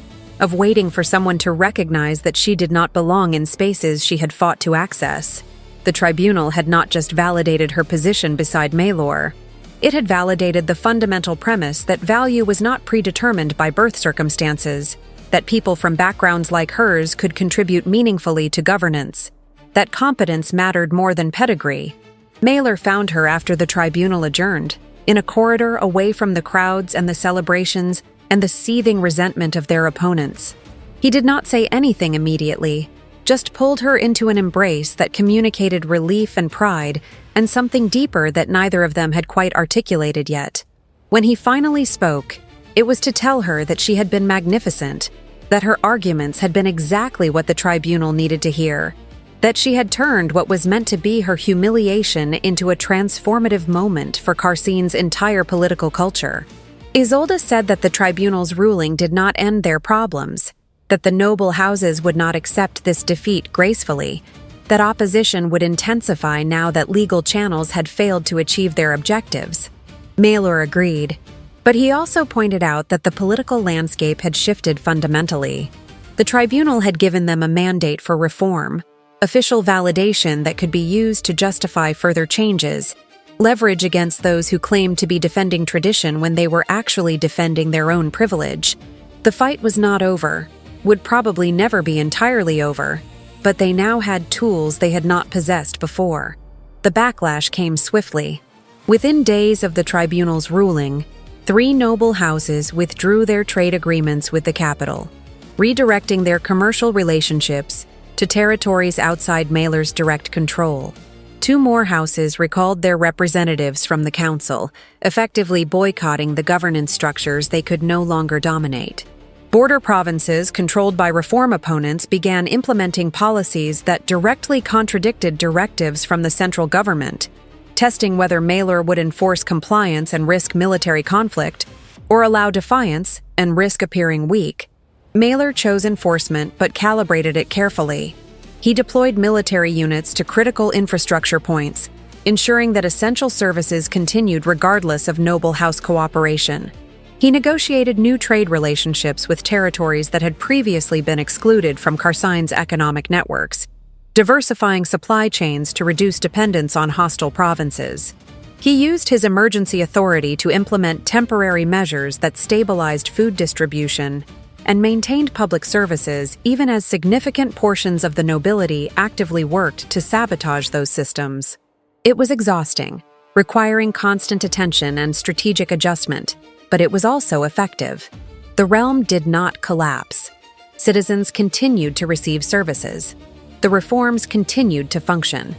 of waiting for someone to recognize that she did not belong in spaces she had fought to access. The tribunal had not just validated her position beside Maelor. It had validated the fundamental premise that value was not predetermined by birth circumstances, that people from backgrounds like hers could contribute meaningfully to governance, that competence mattered more than pedigree. Maelor found her after the tribunal adjourned, in a corridor away from the crowds and the celebrations and the seething resentment of their opponents. He did not say anything immediately, just pulled her into an embrace that communicated relief and pride and something deeper that neither of them had quite articulated yet. When he finally spoke, it was to tell her that she had been magnificent, that her arguments had been exactly what the tribunal needed to hear, that she had turned what was meant to be her humiliation into a transformative moment for Karsine's entire political culture. Isolde said that the tribunal's ruling did not end their problems, that the noble houses would not accept this defeat gracefully, that opposition would intensify now that legal channels had failed to achieve their objectives. Maelor agreed, but he also pointed out that the political landscape had shifted fundamentally. The tribunal had given them a mandate for reform, official validation that could be used to justify further changes, leverage against those who claimed to be defending tradition when they were actually defending their own privilege. The fight was not over, would probably never be entirely over, but they now had tools they had not possessed before. The backlash came swiftly. Within days of the tribunal's ruling, 3 noble houses withdrew their trade agreements with the capital, redirecting their commercial relationships to territories outside Maelor's direct control. 2 more houses recalled their representatives from the council, effectively boycotting the governance structures they could no longer dominate. Border provinces controlled by reform opponents began implementing policies that directly contradicted directives from the central government, testing whether Maelor would enforce compliance and risk military conflict, or allow defiance and risk appearing weak. Maelor chose enforcement but calibrated it carefully. He deployed military units to critical infrastructure points, ensuring that essential services continued regardless of noble house cooperation. He negotiated new trade relationships with territories that had previously been excluded from Karsine's economic networks, diversifying supply chains to reduce dependence on hostile provinces. He used his emergency authority to implement temporary measures that stabilized food distribution and maintained public services even as significant portions of the nobility actively worked to sabotage those systems. It was exhausting, requiring constant attention and strategic adjustment, but it was also effective. The realm did not collapse. Citizens continued to receive services. The reforms continued to function.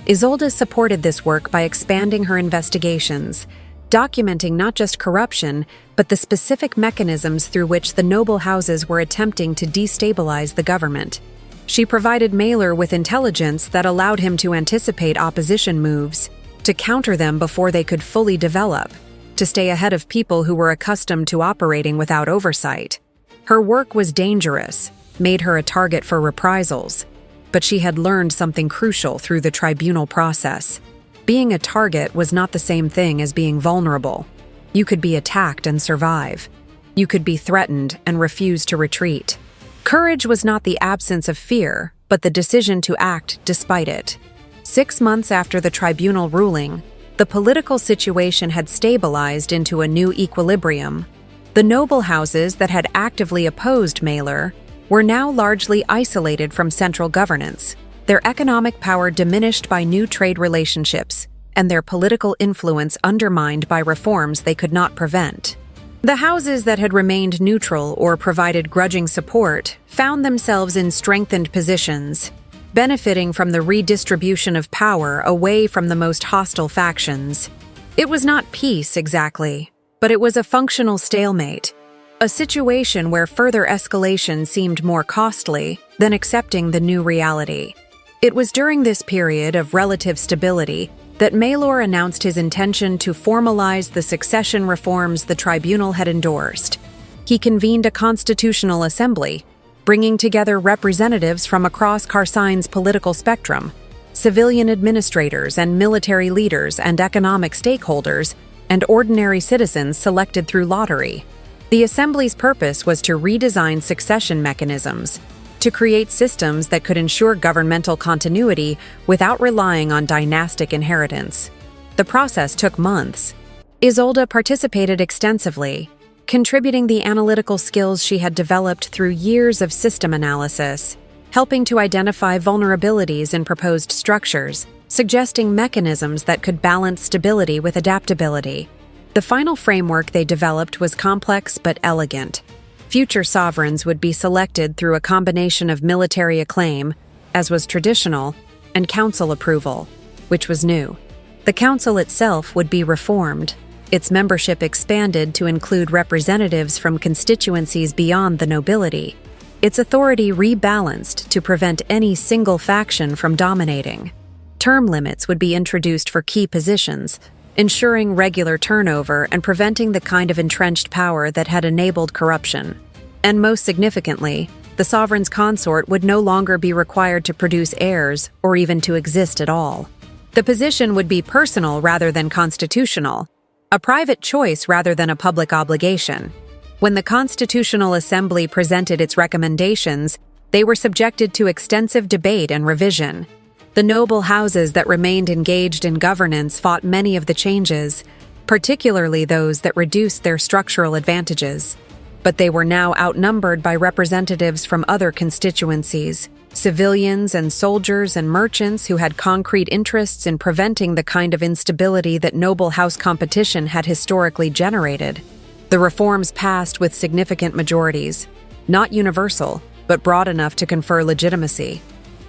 Isolde supported this work by expanding her investigations, documenting not just corruption, but the specific mechanisms through which the noble houses were attempting to destabilize the government. She provided Mailer with intelligence that allowed him to anticipate opposition moves, to counter them before they could fully develop, to stay ahead of people who were accustomed to operating without oversight. Her work was dangerous, made her a target for reprisals, but she had learned something crucial through the tribunal process. Being a target was not the same thing as being vulnerable. You could be attacked and survive. You could be threatened and refuse to retreat. Courage was not the absence of fear, but the decision to act despite it. 6 months after the tribunal ruling, the political situation had stabilized into a new equilibrium. The noble houses that had actively opposed Mailer were now largely isolated from central governance, their economic power diminished by new trade relationships, and their political influence undermined by reforms they could not prevent. The houses that had remained neutral or provided grudging support found themselves in strengthened positions, benefiting from the redistribution of power away from the most hostile factions. It was not peace exactly, but it was a functional stalemate, a situation where further escalation seemed more costly than accepting the new reality. It was during this period of relative stability that Maelor announced his intention to formalize the succession reforms the tribunal had endorsed. He convened a constitutional assembly, bringing together representatives from across Karsine's political spectrum, civilian administrators and military leaders and economic stakeholders, and ordinary citizens selected through lottery. The assembly's purpose was to redesign succession mechanisms, to create systems that could ensure governmental continuity without relying on dynastic inheritance. The process took months. Isolde participated extensively, contributing the analytical skills she had developed through years of system analysis, helping to identify vulnerabilities in proposed structures, suggesting mechanisms that could balance stability with adaptability. The final framework they developed was complex but elegant. Future sovereigns would be selected through a combination of military acclaim, as was traditional, and council approval, which was new. The council itself would be reformed, its membership expanded to include representatives from constituencies beyond the nobility, its authority rebalanced to prevent any single faction from dominating. Term limits would be introduced for key positions, ensuring regular turnover and preventing the kind of entrenched power that had enabled corruption. And most significantly, the sovereign's consort would no longer be required to produce heirs or even to exist at all. The position would be personal rather than constitutional, a private choice rather than a public obligation. When the Constitutional Assembly presented its recommendations, they were subjected to extensive debate and revision. The noble houses that remained engaged in governance fought many of the changes, particularly those that reduced their structural advantages. But they were now outnumbered by representatives from other constituencies, civilians and soldiers and merchants who had concrete interests in preventing the kind of instability that noble house competition had historically generated. The reforms passed with significant majorities, not universal, but broad enough to confer legitimacy.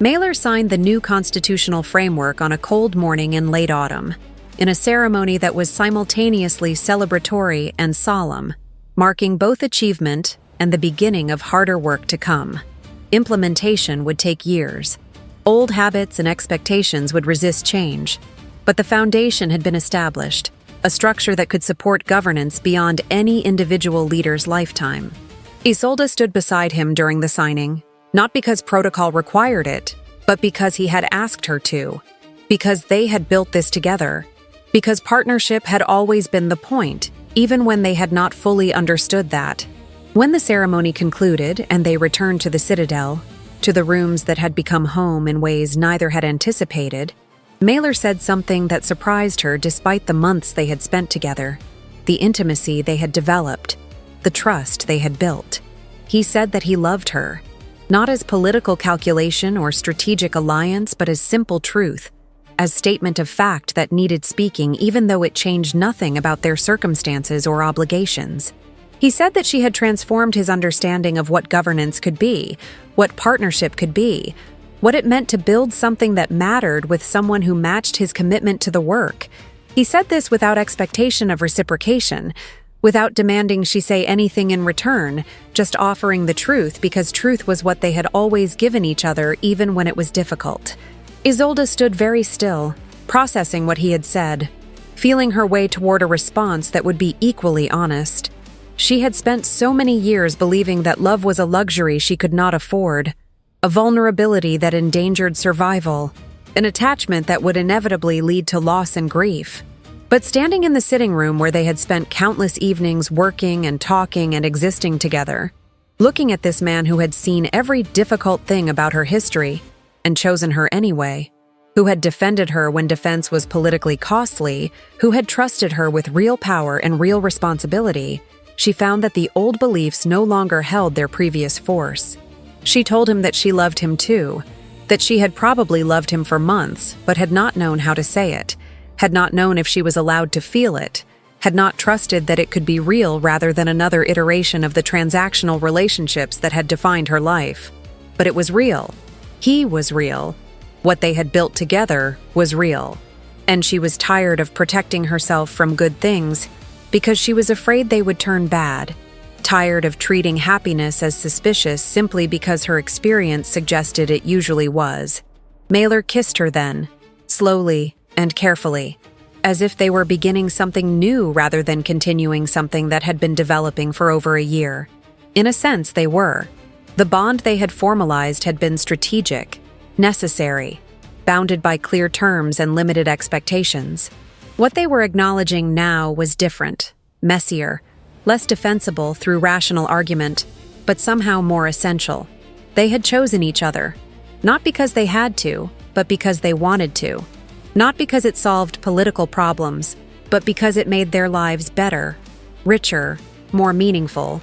Mailer signed the new constitutional framework on a cold morning in late autumn, in a ceremony that was simultaneously celebratory and solemn, marking both achievement and the beginning of harder work to come. Implementation would take years. Old habits and expectations would resist change, but the foundation had been established, a structure that could support governance beyond any individual leader's lifetime. Isolde stood beside him during the signing, not because protocol required it, but because he had asked her to, because they had built this together, because partnership had always been the point, even when they had not fully understood that. When the ceremony concluded and they returned to the citadel, to the rooms that had become home in ways neither had anticipated, Mailer said something that surprised her despite the months they had spent together, the intimacy they had developed, the trust they had built. He said that he loved her, not as political calculation or strategic alliance, but as simple truth, as statement of fact that needed speaking even though it changed nothing about their circumstances or obligations. He said that she had transformed his understanding of what governance could be, what partnership could be, what it meant to build something that mattered with someone who matched his commitment to the work. He said this without expectation of reciprocation, without demanding she say anything in return, just offering the truth because truth was what they had always given each other even when it was difficult. Isolde stood very still, processing what he had said, feeling her way toward a response that would be equally honest. She had spent so many years believing that love was a luxury she could not afford, a vulnerability that endangered survival, an attachment that would inevitably lead to loss and grief. But standing in the sitting room where they had spent countless evenings working and talking and existing together, looking at this man who had seen every difficult thing about her history and chosen her anyway, who had defended her when defense was politically costly, who had trusted her with real power and real responsibility, she found that the old beliefs no longer held their previous force. She told him that she loved him too, that she had probably loved him for months but had not known how to say it, had not known if she was allowed to feel it, had not trusted that it could be real rather than another iteration of the transactional relationships that had defined her life. But it was real. He was real. What they had built together was real. And she was tired of protecting herself from good things because she was afraid they would turn bad, tired of treating happiness as suspicious simply because her experience suggested it usually was. Mailer kissed her then, slowly and carefully, as if they were beginning something new rather than continuing something that had been developing for over a year. In a sense, they were. The bond they had formalized had been strategic, necessary, bounded by clear terms and limited expectations. What they were acknowledging now was different, messier, less defensible through rational argument, but somehow more essential. They had chosen each other, not because they had to, but because they wanted to. Not because it solved political problems, but because it made their lives better, richer, more meaningful.